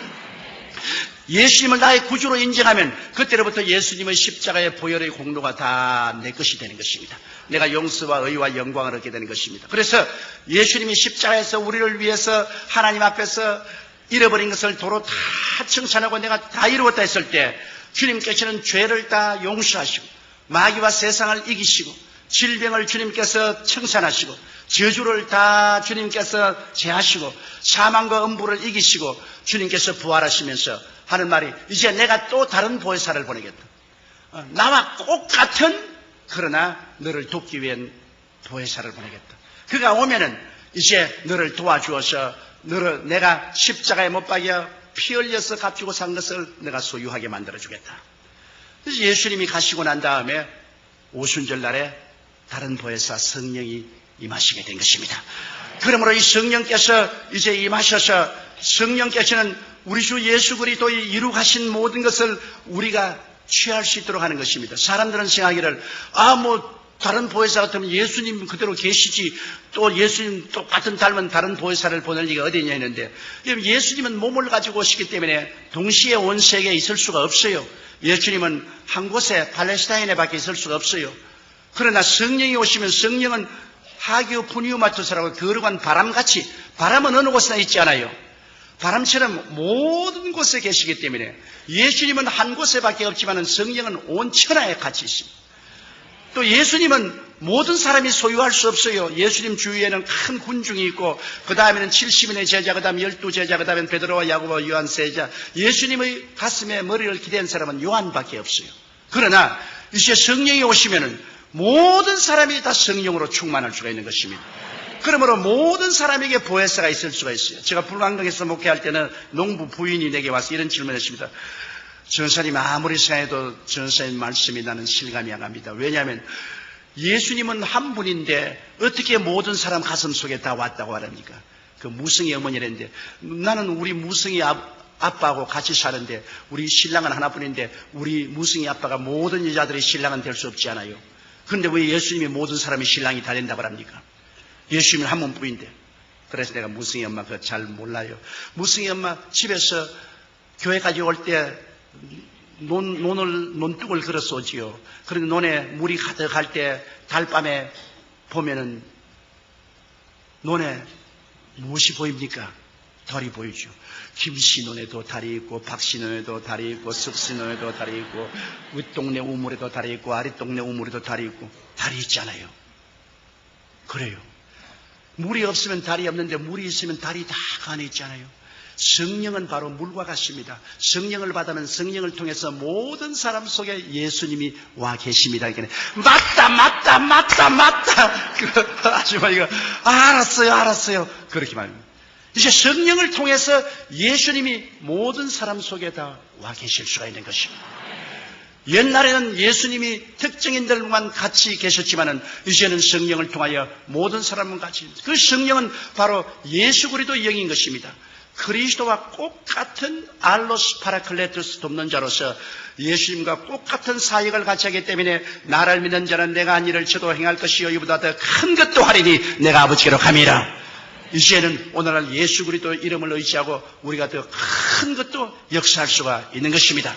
예수님을 나의 구주로 인정하면 그때로부터 예수님의 십자가의 보혈의 공로가 다 내 것이 되는 것입니다. 내가 용서와 의와 영광을 얻게 되는 것입니다. 그래서 예수님이 십자가에서 우리를 위해서 하나님 앞에서 잃어버린 것을 도로 다 청산하고 내가 다 이루었다 했을 때 주님께서는 죄를 다 용서하시고 마귀와 세상을 이기시고 질병을 주님께서 청산하시고 저주를 다 주님께서 제하시고 사망과 음부를 이기시고 주님께서 부활하시면서 하는 말이 이제 내가 또 다른 보혜사를 보내겠다. 나와 똑같은 그러나 너를 돕기 위한 보혜사를 보내겠다. 그가 오면은 이제 너를 도와주어서 너를 내가 십자가에 못 박여 피 흘려서 값주고 산 것을 내가 소유하게 만들어주겠다. 그래서 예수님이 가시고 난 다음에 오순절 날에 다른 보혜사 성령이 임하시게 된 것입니다. 그러므로 이 성령께서 이제 임하셔서 성령께서는 우리 주 예수 그리스도의 이루가신 모든 것을 우리가 취할 수 있도록 하는 것입니다. 사람들은 생각하기를 다른 보혜사 같으면 예수님 그대로 계시지 또 예수님 똑같은 닮은 다른 보혜사를 보낼 리가 어디 있냐 했는데 예수님은 몸을 가지고 오시기 때문에 동시에 온 세계에 있을 수가 없어요. 예수님은 한 곳에 팔레스타인에 밖에 있을 수가 없어요. 그러나 성령이 오시면 성령은 하기오 푸니우마토스라고 거룩한 바람같이 바람은 어느 곳에나 있지 않아요. 바람처럼 모든 곳에 계시기 때문에 예수님은 한 곳에 밖에 없지만 성령은 온 천하에 같이 있습니다. 또 예수님은 모든 사람이 소유할 수 없어요. 예수님 주위에는 큰 군중이 있고 그 다음에는 70인의 제자, 그 다음 12제자, 그 다음엔 베드로와 야고보, 요한 세자. 예수님의 가슴에 머리를 기댄 사람은 요한밖에 없어요. 그러나 이제 성령이 오시면은 모든 사람이 다 성령으로 충만할 수가 있는 것입니다. 그러므로 모든 사람에게 보혜사가 있을 수가 있어요. 제가 불광동에서 목회할 때는 농부 부인이 내게 와서 이런 질문을 했습니다. 전사님 아무리 생각해도 전사님 말씀이 나는 실감이 안 갑니다. 왜냐하면 예수님은 한 분인데 어떻게 모든 사람 가슴 속에 다 왔다고 하랍니까? 그 무성이 어머니랬는데 나는 우리 무성이 아빠하고 같이 사는데 우리 신랑은 하나뿐인데 우리 무성이 아빠가 모든 여자들의 신랑은 될 수 없지 않아요. 그런데 왜 예수님이 모든 사람이 신랑이 다 된다고 합니까? 예수님은 한 몸뿐인데. 그래서 내가 무성이 엄마 그거 잘 몰라요. 무성이 엄마 집에서 교회까지 올 때 논둑을 걸어서 오지요. 그런데 논에 물이 가득할 때 달밤에 보면은 논에 무엇이 보입니까? 달이 보이죠. 김씨 논에도 달이 있고 박씨 논에도 달이 있고 석씨 논에도 달이 있고 윗동네 우물에도 달이 있고 아랫동네 우물에도 달이 있고 달이 있잖아요. 그래요. 물이 없으면 달이 없는데 물이 있으면 달이 다 안에 있잖아요. 성령은 바로 물과 같습니다. 성령을 받으면 성령을 통해서 모든 사람 속에 예수님이 와 계십니다. 맞다. 그 아줌마가 알았어요. 그렇게 말합니다. 이제 성령을 통해서 예수님이 모든 사람 속에 다 와 계실 수가 있는 것입니다. 옛날에는 예수님이 특정인들만 같이 계셨지만은 이제는 성령을 통하여 모든 사람은 같이. 그 성령은 바로 예수 그리스도의 영인 것입니다. 그리스도와 똑같은 알로스 파라클레토스 돕는 자로서 예수님과 똑같은 사역을 같이 하기 때문에 나를 믿는 자는 내가 한 일을 저도 행할 것이요 이보다 더 큰 것도 하리니 내가 아버지께로 감이라. 이제는 오늘날 예수 그리스도 이름을 의지하고 우리가 더 큰 것도 역사할 수가 있는 것입니다.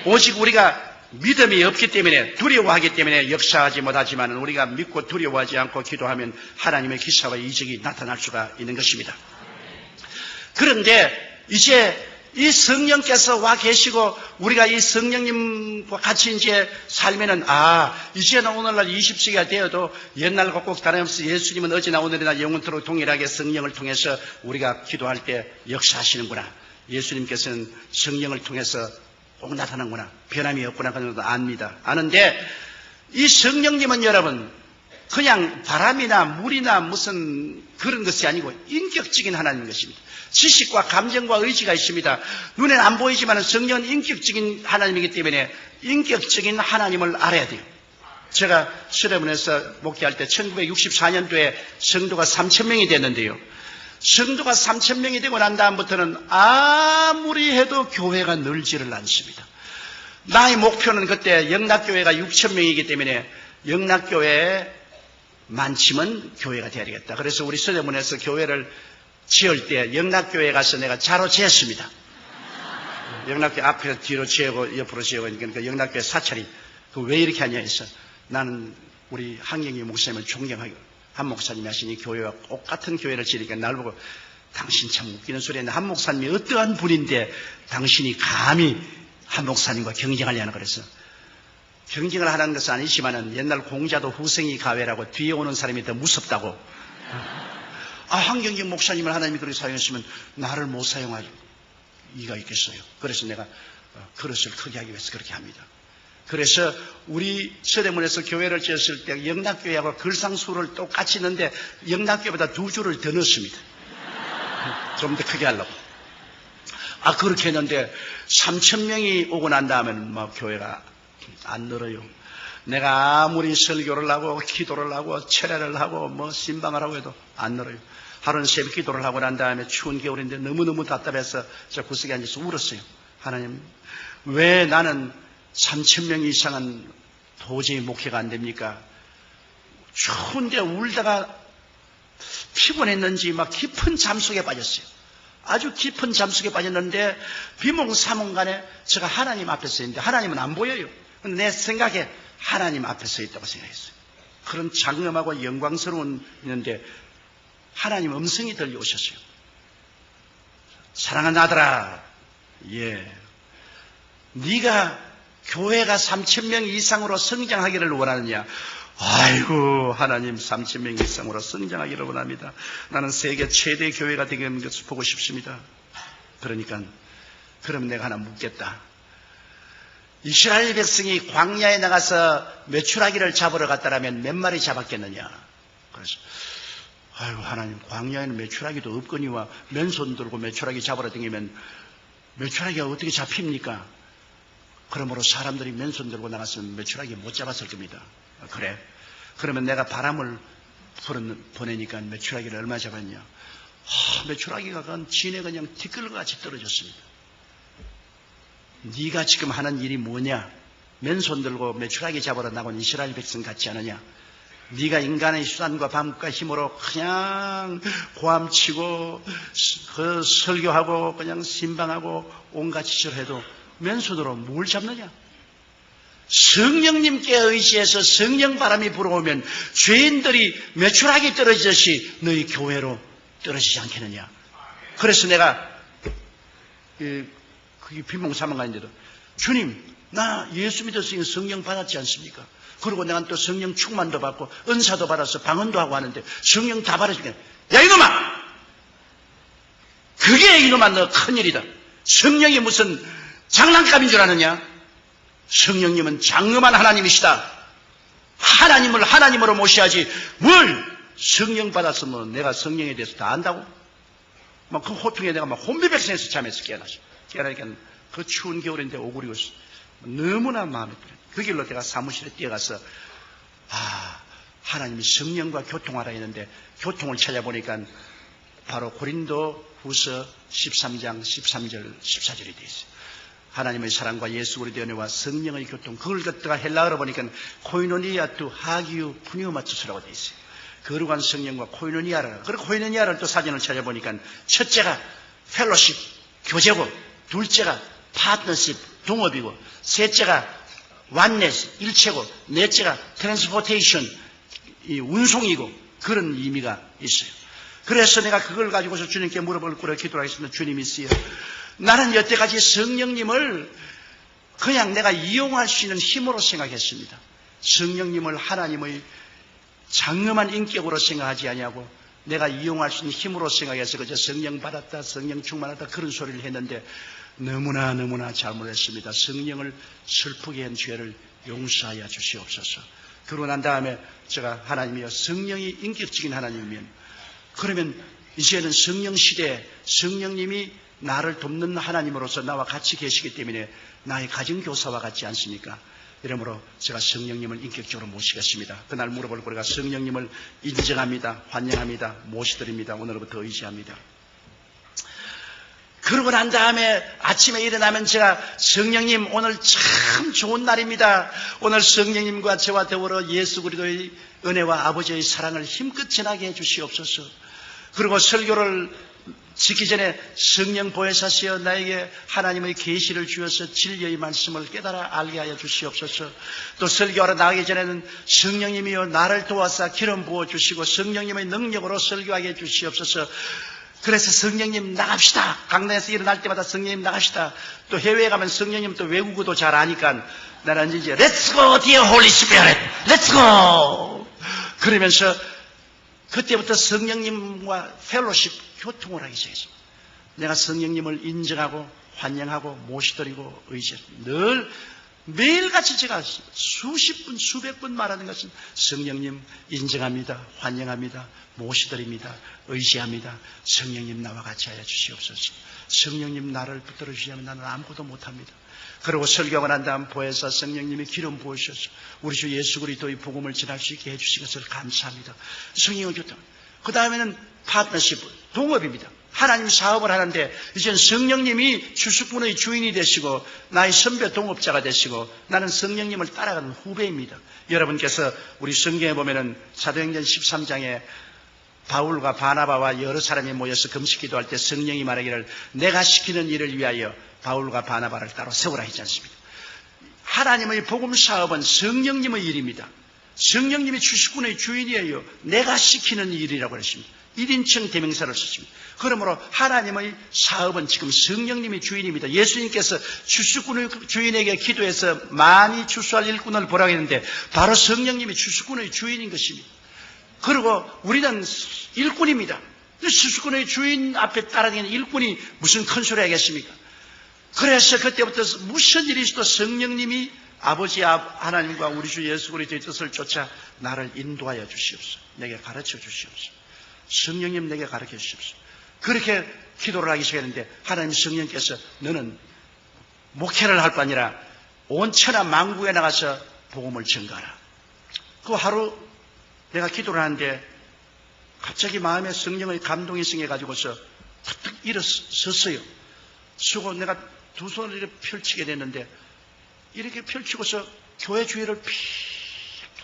오직 우리가 믿음이 없기 때문에 두려워하기 때문에 역사하지 못하지만 우리가 믿고 두려워하지 않고 기도하면 하나님의 기사와 이적이 나타날 수가 있는 것입니다. 그런데 이제 이 성령께서 와 계시고 우리가 이 성령님과 같이 이제 살면은 이제는 오늘날 20세기가 되어도 옛날과 꼭 다름없이 예수님은 어제나 오늘이나 영원토록 동일하게 성령을 통해서 우리가 기도할 때 역사하시는구나. 예수님께서는 성령을 통해서 꼭 나타나는구나. 변함이 없구나. 그런 것도 압니다. 아는데 이 성령님은 여러분 그냥 바람이나 물이나 무슨 그런 것이 아니고 인격적인 하나님인 것입니다. 지식과 감정과 의지가 있습니다. 눈에는 안 보이지만 성령은 인격적인 하나님이기 때문에 인격적인 하나님을 알아야 돼요. 제가 수레문에서 목회할 때 1964년도에 성도가 3,000명이 됐는데요. 성도가 3,000명이 되고 난 다음부터는 아무리 해도 교회가 늘지를 않습니다. 나의 목표는 그때 영락교회가 6,000명이기 때문에 영락교회에 많지면 교회가 돼야 되겠다. 그래서 우리 서대문에서 교회를 지을 때 영락교회에 가서 내가 자로 지었습니다. 영락교회 앞에서 뒤로 지우고 옆으로 지우고 그러니까 영락교회 사찰이 왜 이렇게 하냐 해서 나는 우리 항영희 목사님을 존경하고 한 목사님이 하시니 교회와 똑같은 교회를 지으니까 날 보고 당신 참 웃기는 소리 했는데 한 목사님이 어떠한 분인데 당신이 감히 한 목사님과 경쟁하려나 그래서 경쟁을 하라는 것은 아니지만은 옛날 공자도 후생이 가외라고 뒤에 오는 사람이 더 무섭다고. 황경진 목사님을 하나님이 그렇게 사용했으면 나를 못 사용할 이가 있겠어요. 그래서 내가 그릇을 크게 하기 위해서 그렇게 합니다. 그래서 우리 서대문에서 교회를 지었을 때 영락교회하고 글상수를 똑같이 넣는데 영락교회보다 2줄을 더 넣습니다. 좀 더 크게 하려고. 그렇게 했는데 3,000명이 오고 난 다음에는 막 교회가 안 늘어요. 내가 아무리 설교를 하고 기도를 하고 철회를 하고 신방을 하고 해도 안 늘어요. 하루는 새벽 기도를 하고 난 다음에 추운 겨울인데 너무너무 답답해서 저 구석에 앉아서 울었어요. 하나님, 왜 나는 3,000명 이상은 도저히 목회가 안 됩니까? 추운데 울다가 피곤했는지 막 깊은 잠속에 빠졌어요. 아주 깊은 잠속에 빠졌는데 비몽사몽간에 제가 하나님 앞에 서 있는데 하나님은 안 보여요. 내 생각에 하나님 앞에 서 있다고 생각했어요. 그런 장엄하고 영광스러운 있는데 하나님 음성이 들려오셨어요. 사랑하는 아들아, 네가 교회가 3,000명 이상으로 성장하기를 원하느냐? 아이고, 하나님 3,000명 이상으로 성장하기를 원합니다. 나는 세계 최대 교회가 되는 것을 보고 싶습니다. 그러니까 그럼 내가 하나 묻겠다. 이스라엘 백성이 광야에 나가서 메추라기를 잡으러 갔다라면 몇 마리 잡았겠느냐? 그래서 아이고, 하나님 광야에는 메추라기도 없거니와 맨손 들고 메추라기 잡으러 다니면 메추라기가 어떻게 잡힙니까? 그러므로 사람들이 맨손 들고 나갔으면 메추라기 못 잡았을 겁니다. 그래? 그러면 내가 바람을 보내니까 메추라기를 얼마 잡았냐? 메추라기가 그건 진에 그냥 티끌같이 떨어졌습니다. 네가 지금 하는 일이 뭐냐? 맨손 들고 메추라기 잡으러 나온 이스라엘 백성 같지 않느냐? 네가 인간의 수단과 방법과 힘으로 그냥 고함치고 설교하고 그냥 신방하고 온갖 짓을 해도 맨손으로 뭘 잡느냐? 성령님께 의지해서 성령 바람이 불어오면 죄인들이 메추라기 떨어지듯이 너희 교회로 떨어지지 않겠느냐? 그래서 내가 그게 비몽사몽간인데도 주님, 나 예수 믿었으니 성령 받았지 않습니까? 그리고 내가 또 성령 충만도 받고 은사도 받아서 방언도 하고 하는데 성령 다 받아주겠네. 야 이놈아! 그게 이놈아 너 큰일이다. 성령이 무슨 장난감인 줄 아느냐? 성령님은 장엄한 하나님이시다. 하나님을 하나님으로 모셔야지 뭘 성령 받았으면 내가 성령에 대해서 다 안다고? 막 그 호통에 내가 막 혼비백산에서 잠에서 깨어나서 깨어나니까 그 추운 겨울인데 오그리고 너무나 마음에 들어요. 그 길로 내가 사무실에 뛰어가서 하나님이 성령과 교통하라 했는데 교통을 찾아보니까 바로 고린도 후서 13장 13절 14절이 되어 있어요. 하나님의 사랑과 예수 그리스도의 은혜와 성령의 교통, 그걸 갖다가 헬라어로 보니까 코이노니아 투 하기우 푸니우마투스라고 되어 있어요. 거룩한 성령과 코이노니아를, 그리고 코이노니아를 또 사진을 찾아보니까 첫째가 펠로십, 교제고, 둘째가 파트너십, 동업이고, 셋째가 완네스, 일체고, 넷째가 트랜스포테이션, 이 운송이고, 그런 의미가 있어요. 그래서 내가 그걸 가지고서 주님께 물어볼 거라 기도하겠습니다. 주님이시여, 나는 여태까지 성령님을 그냥 내가 이용할 수 있는 힘으로 생각했습니다. 성령님을 하나님의 장엄한 인격으로 생각하지 아니하고 내가 이용할 수 있는 힘으로 생각해서 그저 성령 받았다, 성령 충만하다 그런 소리를 했는데 너무나 잘못했습니다. 성령을 슬프게 한 죄를 용서하여 주시옵소서. 그러고 난 다음에 제가 하나님이여, 성령이 인격적인 하나님이면 그러면 이제는 성령 시대에 성령님이 나를 돕는 하나님으로서 나와 같이 계시기 때문에 나의 가정교사와 같지 않습니까? 이러므로 제가 성령님을 인격적으로 모시겠습니다. 그날 물어볼 거리가 성령님을 인정합니다. 환영합니다. 모시드립니다. 오늘부터 의지합니다. 그러고 난 다음에 아침에 일어나면 제가 성령님 오늘 참 좋은 날입니다. 오늘 성령님과 저와 더불어 예수 그리스도의 은혜와 아버지의 사랑을 힘껏 전하게 해 주시옵소서. 그리고 설교를 짓기 전에 성령 보혜사시여 나에게 하나님의 계시를 주어서 진리의 말씀을 깨달아 알게 하여 주시옵소서. 또 설교하러 나가기 전에는 성령님이여 나를 도와서 기름 부어주시고 성령님의 능력으로 설교하게 해 주시옵소서. 그래서 성령님 나갑시다. 강단에서 일어날 때마다 성령님 나갑시다. 또 해외에 가면 성령님 또 외국어도 잘 아니까 나는 이제 Let's go dear Holy Spirit, Let's go. 그러면서 그때부터 성령님과 펠로십 교통을 하기 시작했습니다. 내가 성령님을 인정하고 환영하고 모시드리고 의지했습니다. 늘 매일같이 제가 수십 분 수백 번 말하는 것은 성령님 인정합니다. 환영합니다. 모시드립니다. 의지합니다. 성령님 나와 같이 하여 주시옵소서. 성령님 나를 붙들어 주시면 나는 아무것도 못합니다. 그리고 설교하고 난 다음 보혜사 성령님이 기름 부으셔서 우리 주 예수 그리스도의 복음을 전할 수 있게 해주신 것을 감사합니다. 성령을 교통. 그 다음에는 파트너십, 동업입니다. 하나님 사업을 하는데 이제는 성령님이 주수꾼의 주인이 되시고 나의 선배 동업자가 되시고 나는 성령님을 따라가는 후배입니다. 여러분께서 우리 성경에 보면은 사도행전 13장에 바울과 바나바와 여러 사람이 모여서 금식기도할 때 성령이 말하기를 내가 시키는 일을 위하여 바울과 바나바를 따로 세우라 했지 않습니까? 하나님의 복음 사업은 성령님의 일입니다. 성령님이 주수꾼의 주인이에요. 내가 시키는 일이라고 했습니다. 1인칭 대명사를 썼습니다. 그러므로 하나님의 사업은 지금 성령님이 주인입니다. 예수님께서 주수꾼의 주인에게 기도해서 많이 추수할 일꾼을 보라고 했는데 바로 성령님이 주수꾼의 주인인 것입니다. 그리고 우리는 일꾼입니다. 주수꾼의 주인 앞에 따라다니는 일꾼이 무슨 큰 소리 하겠습니까? 그래서 그때부터 무슨 일이 있어도 성령님이 아버지 하나님과 우리 주 예수 그리스도의 뜻을 쫓아 나를 인도하여 주시옵소서. 내게 가르쳐 주시옵소서. 성령님 내게 가르쳐 주시옵소서. 그렇게 기도를 하기 시작했는데 하나님 성령께서 너는 목회를 할 거 아니라 온 천하 만국에 나가서 복음을 전가하라. 그 하루 내가 기도를 하는데 갑자기 마음에 성령의 감동이 생겨가지고서 탁탁 일어섰어요. 쓰고 내가 두 손을 이렇게 펼치게 됐는데 이렇게 펼치고서 교회 주위를 픽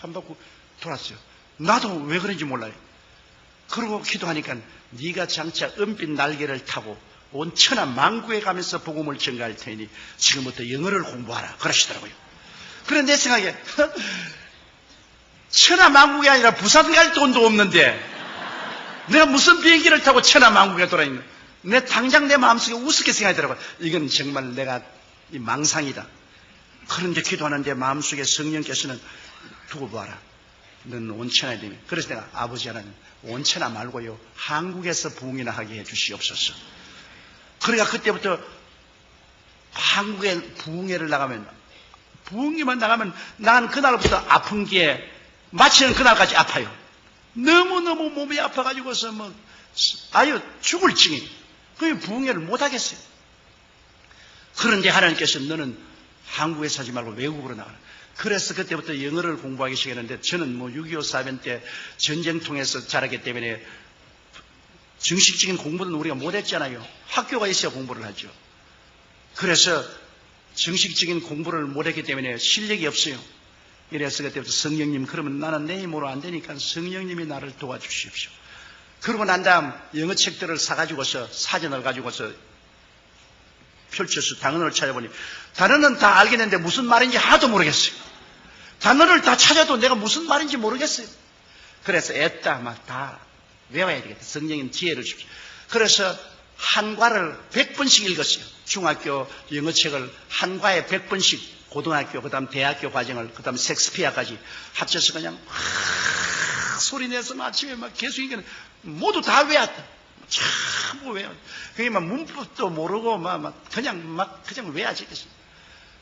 한 바퀴 돌았어요. 나도 왜 그런지 몰라요. 그러고 기도하니까 네가 장차 은빛 날개를 타고 온 천하 만국에 가면서 복음을 전가할 테니 지금부터 영어를 공부하라 그러시더라고요. 그래 내 생각에 천하 만국이 아니라 부산 갈 돈도 없는데 내가 무슨 비행기를 타고 천하 만국에 돌아있는 내 당장 내 마음속에 우습게 생각하더라고요. 이건 정말 내가 망상이다. 그런데 기도하는데 마음속에 성령께서는 두고 봐라. 넌 온천하야 되면. 그래서 내가 아버지 하나님 온천하 말고요 한국에서 부흥이나 하게 해 주시옵소서. 그러니까 그때부터 한국에 부흥회를 나가면 부흥회만 나가면 난 그날부터 아픈 게 마치는 그날까지 아파요. 너무너무 몸이 아파가지고서 아유 죽을 징이. 그게 부흥회를 못하겠어요. 그런데 하나님께서 너는 한국에 사지 말고 외국으로 나가라. 그래서 그때부터 영어를 공부하기 시작했는데 저는 6.25 사변 때 전쟁 통해서 자랐기 때문에 정식적인 공부는 우리가 못했잖아요. 학교가 있어야 공부를 하죠. 그래서 정식적인 공부를 못했기 때문에 실력이 없어요. 이래서 그때부터 성령님, 그러면 나는 내 힘으로 안 되니까 성령님이 나를 도와주십시오. 그러고 난 다음 영어 책들을 사가지고서 사전을 가지고서 펼쳐서 단어를 찾아보니 단어는 다 알겠는데 무슨 말인지 하나도 모르겠어요. 단어를 다 찾아도 내가 무슨 말인지 모르겠어요. 그래서 애따 막 다 외워야 되겠다. 성령님 지혜를 주십시오. 그래서 한과를 100번씩 읽었어요. 중학교 영어책을 한과에 100번씩, 고등학교, 그 다음 대학교 과정을, 그 다음 섹스피어까지 합쳐서 그냥 소리내서 아침에 막 계속 이기는 모두 다 외웠다. 전부 외웠다. 그게 막 문법도 모르고 그냥 외워지.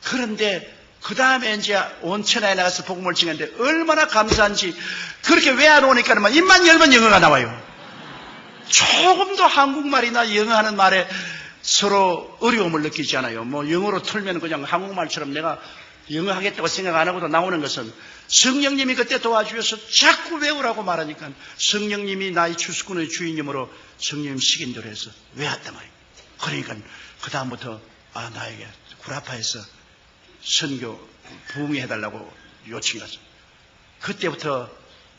그런데 그 다음에 이제 온천에 나가서 복음을 증했는데 얼마나 감사한지, 그렇게 외워놓으니까 입만 열면 영어가 나와요. 조금도 한국말이나 영어하는 말에 서로 어려움을 느끼지 않아요. 뭐 영어로 틀면 그냥 한국말처럼 내가 영어 하겠다고 생각 안 하고도 나오는 것은 성령님이 그때 도와주셔서 자꾸 외우라고 말하니까 성령님이 나의 주수꾼의 주인님으로 성령님 시킨 대로 해서 외웠단 말이에요. 그러니까 그 다음부터 나에게 구라파에서 선교 부흥해달라고 요청이 갔어요. 그때부터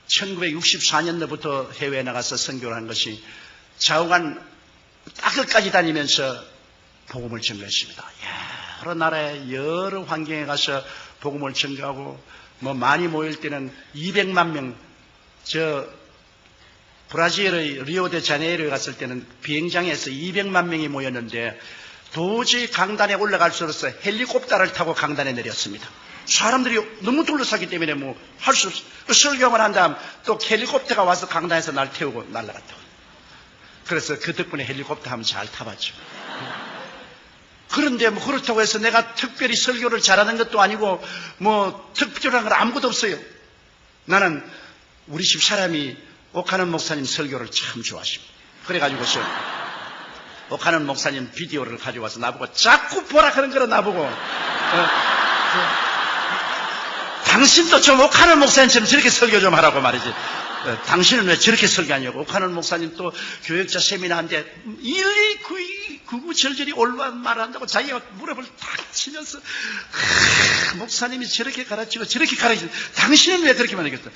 1964년도부터 해외에 나가서 선교를 한 것이 좌우간 땅끝까지 다니면서 복음을 전도했습니다. 여러 나라의 여러 환경에 가서 복음을 전도하고 많이 모일 때는 200만 명, 브라질의 리오데자네이루에 갔을 때는 비행장에서 200만 명이 모였는데 도저히 강단에 올라갈 수 없어서 헬리콥터를 타고 강단에 내렸습니다. 사람들이 너무 둘러싸기 때문에 할 수 없어요. 설교를 한 다음 또 헬리콥터가 와서 강단에서 날 태우고 날아갔다고. 그래서 그 덕분에 헬리콥터 한번 잘 타봤죠. 그런데 그렇다고 해서 내가 특별히 설교를 잘하는 것도 아니고 특별한 건 아무것도 없어요. 나는 우리 집 사람이 옥하는 목사님 설교를 참 좋아하십니다. 그래가지고서 옥하는 목사님 비디오를 가져와서 나보고 자꾸 보라 그런 거를 나보고 당신도 좀 옥하는 목사님처럼 저렇게 설교 좀 하라고 말이지. 당신은 왜 저렇게 설교하냐고. 옥하는 목사님 또 교역자 세미나 하는데 일일이 구구절절히 올바른 말을 한다고 자기가 무릎을 탁 치면서 목사님이 저렇게 가르치고 저렇게 가르치고 당신은 왜 그렇게 말하겠어.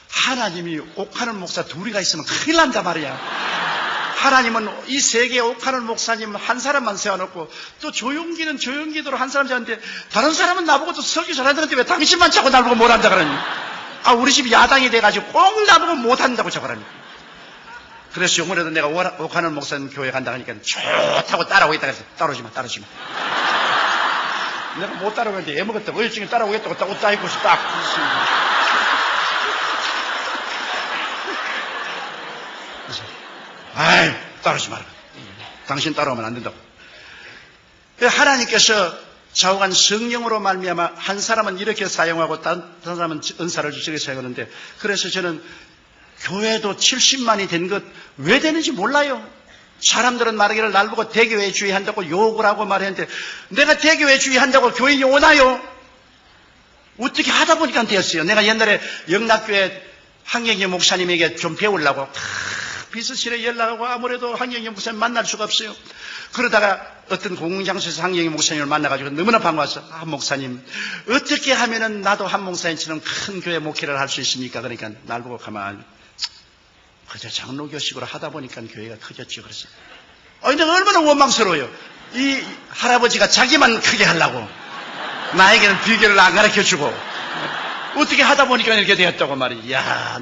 하나님이 옥하는 목사 둘이가 있으면 큰일 난다 말이야. 하나님은 이 세계에 옥하는 목사님 한 사람만 세워놓고 또 조용기는 조용기대로 한 사람 세웠는데 다른 사람은 나보고 또 설교 잘하는데 왜 당신만 자꾸 나보고 못한다 그러니. 우리 집 야당이 돼가지고 꼭 나보고 못한다고 자꾸 그러니. 그래서 요번에도 내가 옥하는 목사님 교회 간다 하니까 좋다고 따라오고 있다 그래서 따라오지 마. 내가 못 따라오는데 애먹었다. 의증에 따라오겠다고 딱 옷 다 입고서 딱. 따르지 마라. 당신 따라오면 안 된다고. 하나님께서 좌우간 성령으로 말미암아 한 사람은 이렇게 사용하고 다른 사람은 은사를 저렇게 사용하는데, 그래서 저는 교회도 70만이 된 것 왜 되는지 몰라요. 사람들은 말하기를 날 보고 대교회주의한다고 욕을 하고 말했는데 내가 대교회주의한다고 교인이 오나요? 어떻게 하다 보니까 되었어요. 내가 옛날에 영락교회 황영기 목사님에게 좀 배우려고 비서실에 연락하고 아무래도 황영기 목사님 만날 수가 없어요. 그러다가 어떤 공공장소에서 황영기 목사님을 만나가지고 너무나 반가워서 목사님 어떻게 하면은 나도 한 목사님처럼 큰 교회 목회를 할 수 있습니까? 그러니까 날 보고 가만히 그저 장로교식으로 하다 보니까 교회가 커졌죠. 그래서 내가 얼마나 원망스러워요. 이 할아버지가 자기만 크게 하려고 나에게는 비결을 안 가르쳐주고 어떻게 하다 보니까 이렇게 되었다고 말이지.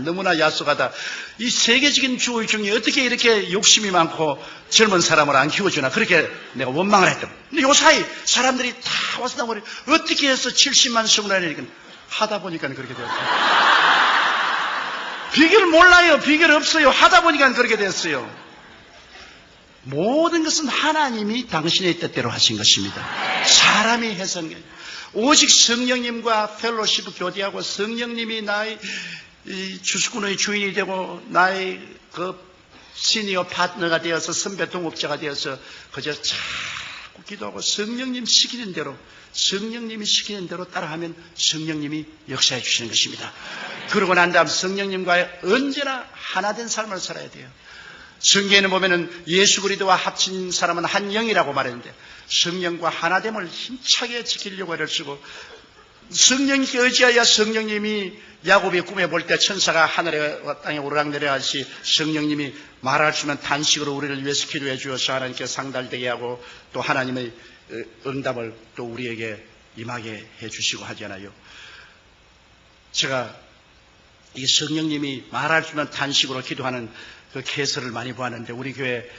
너무나 야속하다. 이 세계적인 주의 중에 어떻게 이렇게 욕심이 많고 젊은 사람을 안 키워주나, 그렇게 내가 원망을 했다. 근데 요 사이 사람들이 다 와서 나머리 어떻게 해서 70만 성을 하니까 하다 보니까 그렇게 되었다. 비결 몰라요. 비결 없어요. 하다 보니까 그렇게 됐어요. 모든 것은 하나님이 당신의 뜻대로 하신 것입니다. 사람이 해서는 게 오직 성령님과 펠로시프 교제하고 성령님이 나의 주수꾼의 주인이 되고 나의 그 시니어 파트너가 되어서 선배 동업자가 되어서 그저 자꾸 기도하고 성령님 시키는 대로, 성령님이 시키는 대로 따라하면 성령님이 역사해 주시는 것입니다. 그러고 난 다음 성령님과 언제나 하나된 삶을 살아야 돼요. 성경에는 보면은 예수 그리스도와 합친 사람은 한 영이라고 말했는데 성령과 하나됨을 힘차게 지키려고 애를 쓰고 성령님께 의지하여 성령님이 야곱이 꿈에 볼 때 천사가 하늘에 땅에 오르락내리하듯이 성령님이 말할 수 있는 단식으로 우리를 위해서 기도해 주어서 하나님께 상달되게 하고 또 하나님의 응답을 또 우리에게 임하게 해 주시고 하잖아요. 제가 이 성령님이 말할 수 있는 단식으로 기도하는 그 개설을 많이 보았는데 우리 교회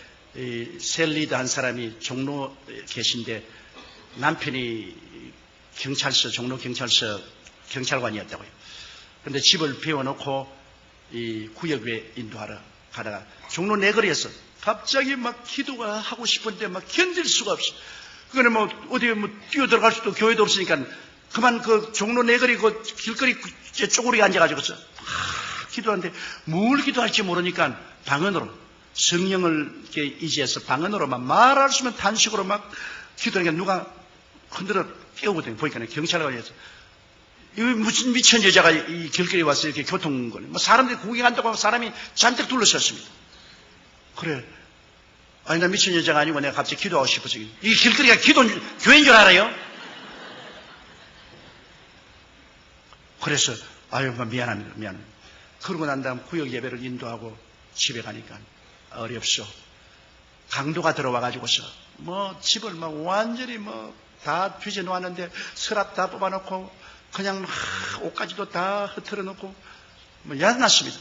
셀리드 한 사람이 종로 계신데 남편이 경찰서, 종로 경찰서 경찰관이었다고요. 그런데 집을 비워놓고 이 구역에 인도하러 가다가 종로 내거리에서 갑자기 막 기도가 하고 싶은데 막 견딜 수가 없어. 그거는 뭐 어디에 뭐 뛰어들어갈 수도 교회도 없으니까 그만 그 종로 내거리 그 길거리 쪼그리게 앉아가지고서 기도하는데 뭘 기도할지 모르니까 방언으로 성령을 이렇게 의지해서 방언으로만 말할 수 있는 단식으로 막 기도하니까 누가 흔들어 깨우거든요. 보니까 경찰관에서 이 무슨 미친 여자가 이 길거리에 와서 이렇게 교통걸 뭐 사람들이 구경한다고 하면 사람이 잔뜩 둘러섰습니다. 그래. 아니 나 미친 여자가 아니고 내가 갑자기 기도하고 싶어서 이 길거리가 교회인 줄 알아요? 그래서 아유 미안합니다. 미안합니다. 그러고 난 다음 구역 예배를 인도하고 집에 가니까 어렵소. 강도가 들어와가지고서 뭐 집을 막 완전히 뭐 다 뒤져 놓았는데 서랍 다 뽑아놓고 그냥 막 옷까지도 다 흐트러 놓고 뭐 야단났습니다.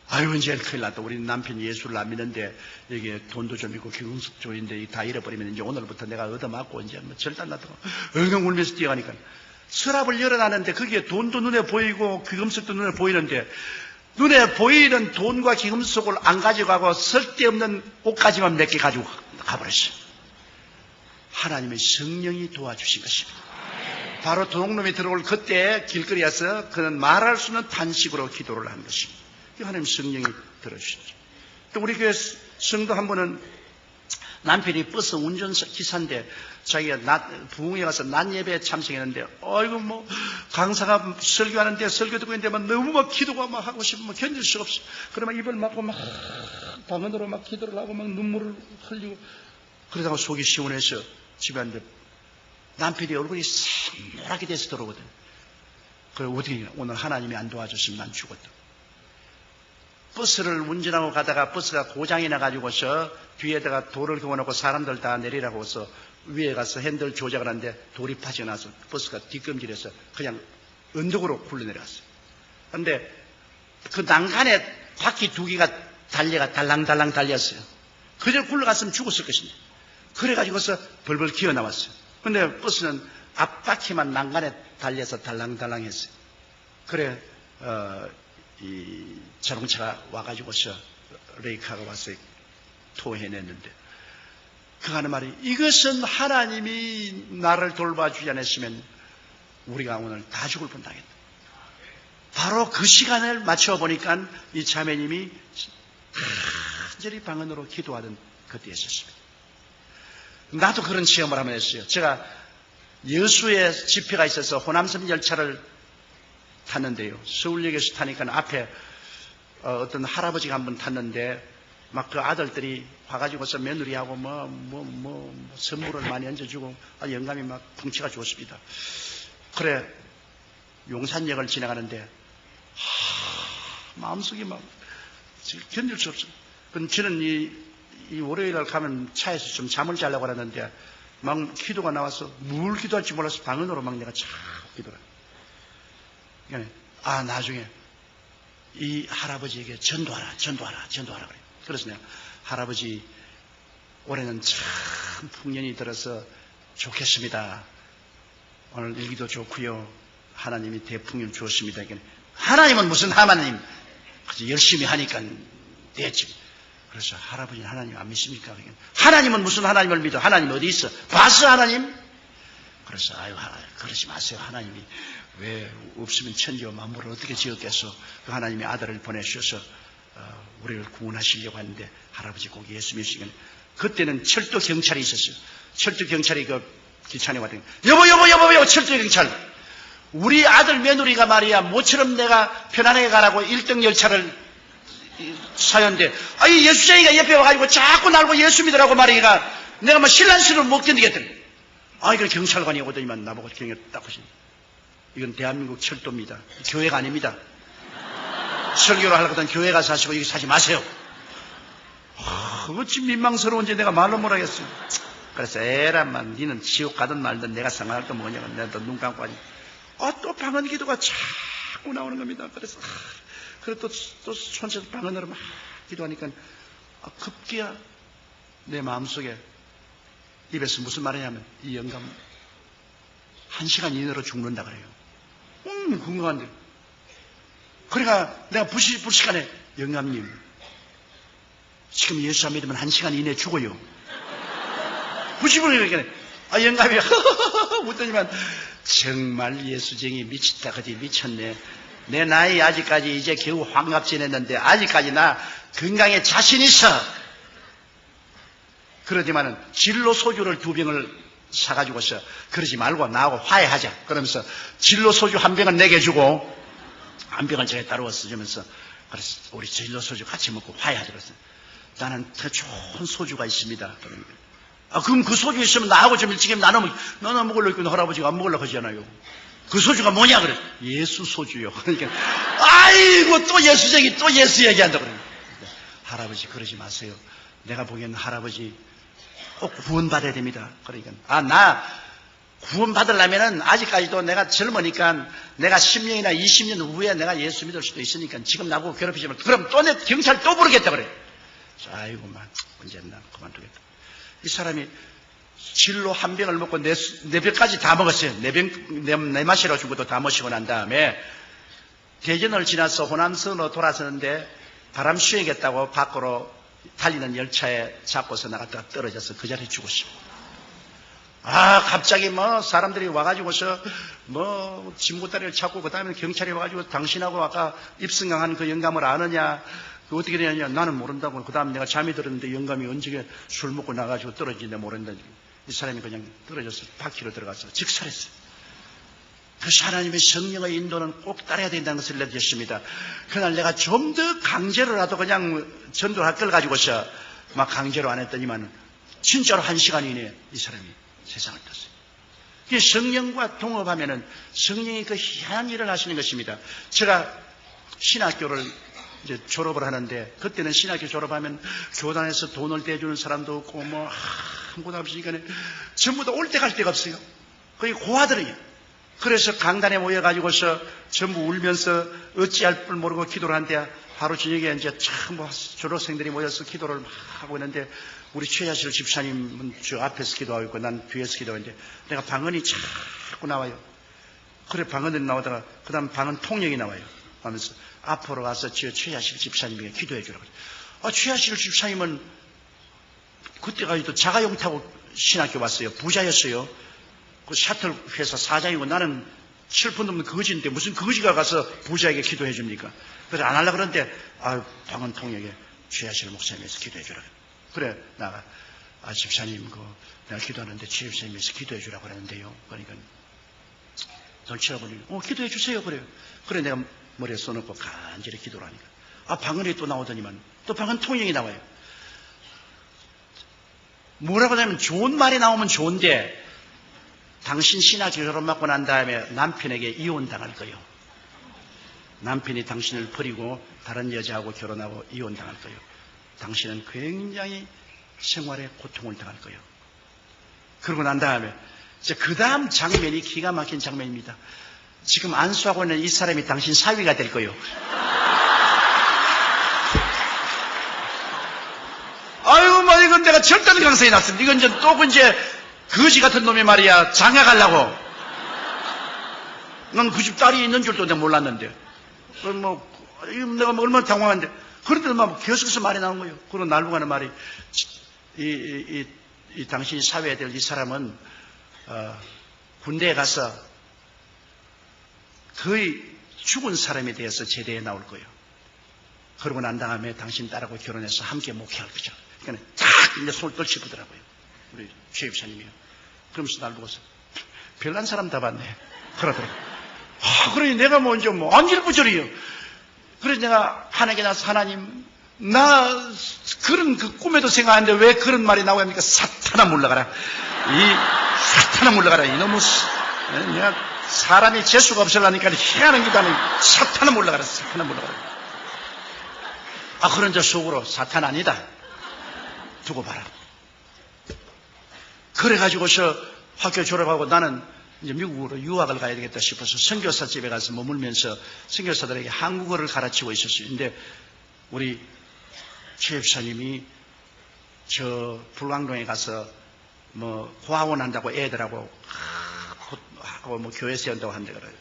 아유 이제 큰일 났다. 우리 남편이 예수를 안 믿는데 이게 돈도 좀 있고 기금숙도 있는데 다 잃어버리면 이제 오늘부터 내가 얻어맞고 이제 뭐 절단 났다고 엉엉 울면서 뛰어가니까 서랍을 열어놨는데 거기에 돈도 눈에 보이고 기금숙도 눈에 보이는데 눈에 보이는 돈과 기금속을 안 가져가고 쓸데없는 옷까지만 몇 개 가지고 가버렸어요. 하나님의 성령이 도와주신 것입니다. 바로 도둑놈이 들어올 그때 길거리에서 그는 말할 수 없는 단식으로 기도를 한 것입니다. 하나님 성령이 들어주셨죠. 또 우리 교회 성도 한 분은 남편이 버스 운전기사인데 자기가 부흥회 가서 낮 예배에 참석했는데 어이구 뭐 강사가 설교하는데 설교 듣고 있는데 막 너무 막 기도가 막 하고 싶으면 견딜 수가 없어. 그러면 입을 막고 막 방언으로 막 기도를 하고 막 눈물을 흘리고 그러다가 속이 시원해서 집에 왔는데 남편이 얼굴이 새노랗게 돼서 들어오거든. 그래 어떻게 오늘 하나님이 안 도와줬으면 난 죽었다. 버스를 운전하고 가다가 버스가 고장이 나가지고서 뒤에다가 돌을 그어놓고 사람들 다 내리라고 해서 위에 가서 핸들 조작을 하는데 돌이 빠져나서 버스가 뒷검질해서 그냥 언덕으로 굴러내려갔어요. 그런데 그 난간에 바퀴 두 개가 달려가 달랑달랑 달렸어요. 그저 굴러갔으면 죽었을 것인데 그래가지고서 벌벌 기어 나왔어요. 근데 버스는 앞바퀴만 난간에 달려서 달랑달랑 했어요. 그래 이 자동차가 와가지고서 레이카가 와서 토해냈는데 그 하는 말이 이것은 하나님이 나를 돌봐주지 않았으면 우리가 오늘 다 죽을 뻔하겠다. 바로 그 시간을 맞춰보니까 이 자매님이 간절히 방언으로 기도하던 그때 있었습니다. 나도 그런 체험을 한번 했어요. 제가 여수에 집회가 있어서 호남섬 열차를 탔는데요. 서울역에서 타니까 앞에 어떤 할아버지가 한 번 탔는데 막 그 아들들이 와가지고서 며느리하고 선물을 많이 얹어주고 영감이 막 풍치가 좋습니다. 그래 용산역을 지나가는데 마음속이 막 견딜 수 없어. 그럼 저는 이 월요일날 가면 차에서 좀 잠을 자려고 하는데 막 기도가 나와서 뭘 기도할지 몰라서 방언으로 막 내가 참 기도를. 나중에 이 할아버지에게 전도하라 그래. 그래서 내가 할아버지 올해는 참 풍년이 들어서 좋겠습니다. 오늘 일기도 좋고요. 하나님이 대풍년 주었습니다. 하나님은 무슨 하나님? 열심히 하니까 됐지. 그래서 할아버지는 하나님 안 믿습니까? 하나님은 무슨 하나님을 믿어? 하나님 어디 있어? 봤어 하나님? 그래서 그러지 마세요. 하나님이 왜 없으면 천지와 만물을 어떻게 지었겠어? 그 하나님이 아들을 보내주셔서 우리를 구원하시려고 하는데 할아버지 꼭 예수 믿으시면 그때는 철도 경찰이 있었어요. 철도 경찰이 그 기차에 왔더니 여보 철도 경찰 우리 아들 며느리가 말이야 모처럼 내가 편안하게 가라고 1등 열차를 사연인데, 이 예수쟁이가 옆에 와가지고 자꾸 나보고 예수 믿으라고 말하니까 내가 막 신란스러워 못 견디겠더니, 이건 경찰관이 오더니만 나보고 경에 딱 하시네. 이건 대한민국 철도입니다. 교회가 아닙니다. 설교를 하려고 하던 교회 가서 하시고 여기 사지 마세요. 어찌 민망스러운지 내가 말로 못하겠어요. 그래서 에라만 니는 지옥 가든 말든 내가 상관할 거 뭐냐고 내가 또 눈 감고 하니 또 방언 기도가 자꾸 나오는 겁니다. 그래서 그리고 또 손에서 방언으로 막 기도하니까 급기야 내 마음속에 입에서 무슨 말이냐면 이 영감 1시간 이내로 죽는다 그래요. 궁금한데 그러니까 내가 불시간에 영감님 지금 예수 안 믿으면 1시간 이내에 죽어요. 부시부르니까 영감이 웃더니만 정말 예수쟁이 미쳤다 그지 미쳤네. 내 나이 아직까지 이제 겨우 환갑 지냈는데 아직까지 나 건강에 자신 있어. 그러지만은 진로 소주를 2병을 사가지고서 그러지 말고 나하고 화해하자. 그러면서 진로 소주 1병을 내게 주고 1병을 제가 따로워서 주면서 그래서 우리 진로 소주 같이 먹고 화해하자. 그랬어. 나는 더 좋은 소주가 있습니다. 그러니까. 그럼 그 소주 있으면 나하고 좀 일찍 나눠 먹으려고 했는데 할아버지가 안 먹으려고 하잖아요. 그 소주가 뭐냐 그래. 예수 소주요. 그러니까 아이고 또 예수쟁이 또 예수 얘기한다 그래. 할아버지 그러지 마세요. 내가 보기에는 할아버지 꼭 구원받아야 됩니다. 그러니까 나 구원받으려면은 아직까지도 내가 젊으니까 내가 10년이나 20년 후에 내가 예수 믿을 수도 있으니까 지금 나보고 괴롭히지만 그럼 또 내 경찰 또 부르겠다 그래. 아이고만 언제나 그만두겠다. 이 사람이 진로 1병을 먹고 네 병까지 다 먹었어요. 네 마시러 준 것도 다 마시고 난 다음에 대전을 지나서 호남선으로 돌아서는데 바람 쐬겠다고 밖으로 달리는 열차에 잡고서 나갔다가 떨어져서 그 자리에 죽었어요. 갑자기 사람들이 와가지고서 진무다리를 찾고 그 다음에 경찰이 와가지고 당신하고 아까 입성강한 그 영감을 아느냐 그 어떻게 되느냐 나는 모른다고. 그 다음 내가 잠이 들었는데 영감이 언제 술 먹고 나가지고 떨어지는데 모른다. 이 사람이 그냥 떨어져서 바퀴로 들어가서 즉살했어요. 그래서 하나님의 성령의 인도는 꼭 따라야 된다는 것을 내주셨습니다. 그날 내가 좀 더 강제로라도 그냥 전도를 할 걸 가지고서 막 강제로 안 했더니만 진짜로 1시간 이내에 이 사람이 세상을 떴어요. 성령과 동업하면은 성령이 그 희한한 일을 하시는 것입니다. 제가 신학교를 이제 졸업을 하는데 그때는 신학교 졸업하면 교단에서 돈을 대주는 사람도 없고 아무것도 없으니까 전부 다 올 때 갈 데가 없어요. 거의 고아들이에요. 그래서 강단에 모여가지고서 전부 울면서 어찌할 줄 모르고 기도를 하는데 하루 저녁에 이제 참 졸업생들이 모여서 기도를 막 하고 있는데 우리 최야실 집사님은 저 앞에서 기도하고 있고 난 뒤에서 기도하는데 내가 방언이 자꾸 나와요. 그래 방언이 나오다가 그 다음 방언 통역이 나와요. 하면서 앞으로 와서 저 최야실 집사님에게 기도해 주라고. 최야실 집사님은 그때까지도 자가용 타고 신학교 왔어요. 부자였어요. 그 샤틀 회사 사장이고 나는 7푼 넘는 거지인데 무슨 거지가 가서 부자에게 기도해 줍니까? 그래서 안 하려고 그러는데 방언 통역에 최야실 목사님에서 기도해 주라. 그래 나가 집사님 내가 기도하는데 최 집사님에서 기도해 주라고 그러는데요. 그러니까 저 치아버님 기도해 주세요. 그래요. 그래 내가 머리에 써놓고 간절히 기도를 하니까 방언이 또 나오더니만 또 방언 통역이 나와요. 뭐라고 하냐면 좋은 말이 나오면 좋은데 당신 신학교 졸업받고 난 다음에 남편에게 이혼당할 거예요. 남편이 당신을 버리고 다른 여자하고 결혼하고 이혼당할 거예요. 당신은 굉장히 생활에 고통을 당할 거예요. 그러고 난 다음에 이제 그 다음 장면이 기가 막힌 장면입니다. 지금 안수하고 있는 이 사람이 당신 사위가 될 거예요. 이건 내가 절단 강성이 났습니다. 이건 이제 또 거지 같은 놈이 말이야 장가가려고. 난 그 집 딸이 있는 줄도 내가 몰랐는데 내가 얼마나 당황한데 그런데도 계속해서 말이 나온 거예요. 그런 날고 하는 말이 이 당신이 사회에 될 이 사람은 군대에 가서 거의 죽은 사람에 대해서 제대에 나올 거예요. 그러고 난 다음에 당신 딸하고 결혼해서 함께 목회할 거죠. 그러니까 딱 이제 손을 떨치더라고요. 우리 최 집사님이요. 그러면서 날 보고서 별난 사람 다 봤네. 그러더라고요. 그러니 내가 이제 안절부절이에요. 그래서 내가 하나님께 나서 하나님, 나 그런 그 꿈에도 생각하는데 왜 그런 말이 나오게 합니까? 사탄아 물러가라. 사탄아 물러가라. 이놈의, 내가 사람이 재수가 없으려니까 희한한 기도하는 사탄아 물러가라. 사탄아 물러가라. 그런 저 속으로 사탄 아니다. 두고 봐라. 그래가지고서 학교 졸업하고 나는 이제 미국으로 유학을 가야 되겠다 싶어서 선교사 집에 가서 머물면서 선교사들에게 한국어를 가르치고 있었어요. 근데 우리 최 집사님이 저 불광동에 가서 뭐 화원 한다고 애들하고 하고 뭐 교회 세운다고 한다 그래요.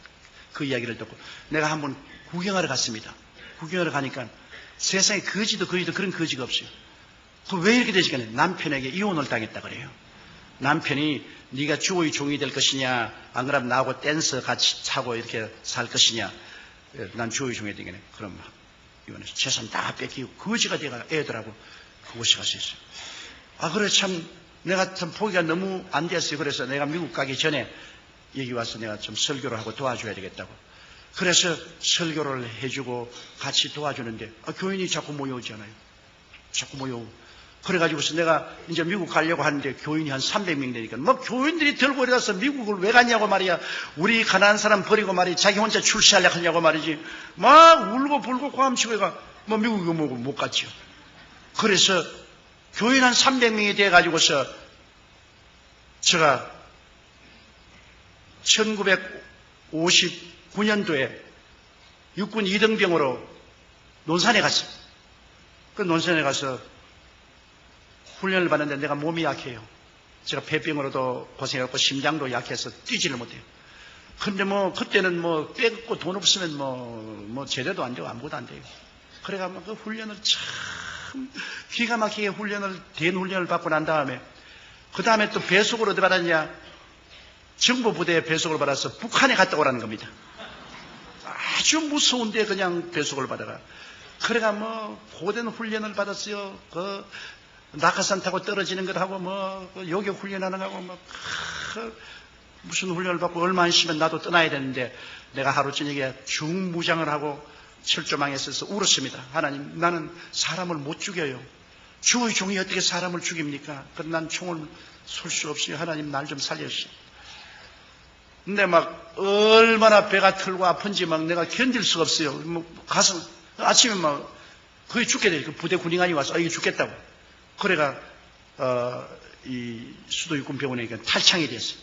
그 이야기를 듣고 내가 한번 구경하러 갔습니다. 구경하러 가니까 세상에 거지도 그런 거지가 없어요. 왜 이렇게 되지가 않아요? 남편에게 이혼을 당했다 그래요. 남편이 네가 주의 종이 될 것이냐, 안 그러면 나하고 댄서 같이 타고 이렇게 살 것이냐. 난 주의 종이 되겠네. 그럼 이혼해서 재산 다 뺏기고 거지가 돼가 애들하고 그곳에 가서 있어요. 그래 참 내가 참 포기가 너무 안 됐어요. 그래서 내가 미국 가기 전에 여기 와서 내가 좀 설교를 하고 도와줘야 되겠다고. 그래서 설교를 해주고 같이 도와주는데 교인이 자꾸 모여오잖아요. 자꾸 모여오고. 그래가지고서 내가 이제 미국 가려고 하는데 교인이 한 300명 되니까 뭐 교인들이 들고 일어나서 미국을 왜 갔냐고 말이야. 우리 가난한 사람 버리고 말이야. 자기 혼자 출세하려고 하냐고 말이지. 막 울고 불고 고함치고 해가 뭐 미국에 못 갔죠. 그래서 교인 한 300명이 돼가지고서 제가 1959년도에 육군 2등병으로 논산에 갔어요. 그 논산에 가서 훈련을 받는데 내가 몸이 약해요. 제가 폐병으로도 고생했고 심장도 약해서 뛰지를 못해요. 근데 뭐 그때는 뭐 빼고 돈 없으면 뭐 제대도 안 되고 아무것도 안 돼요. 그래가 그 훈련을 참 기가 막히게 된 훈련을 받고 난 다음에 그 다음에 또 배속을 어디 받았냐? 정부 부대에 배속을 받아서 북한에 갔다 오라는 겁니다. 아주 무서운데 그냥 배속을 받아가. 그래가 뭐 고된 훈련을 받았어요. 그 낙하산 타고 떨어지는 것하고 뭐 요격 훈련하는 거하고 뭐 무슨 훈련을 받고 얼마 안 있으면 나도 떠나야 되는데 내가 하루 저녁에 중무장을 하고 철조망에 서서 울었습니다. 하나님, 나는 사람을 못 죽여요. 주의 종이 어떻게 사람을 죽입니까? 그럼 난 총을 쏠 수 없어요. 하나님, 날 좀 살려주세요. 근데 막 얼마나 배가 털고 아픈지 막 내가 견딜 수가 없어요. 뭐 가서 아침에 막 거의 죽게 돼요. 그 부대 군인관이 와서 이게 죽겠다고. 그래가 이 수도육군병원에 탈창이 됐어요.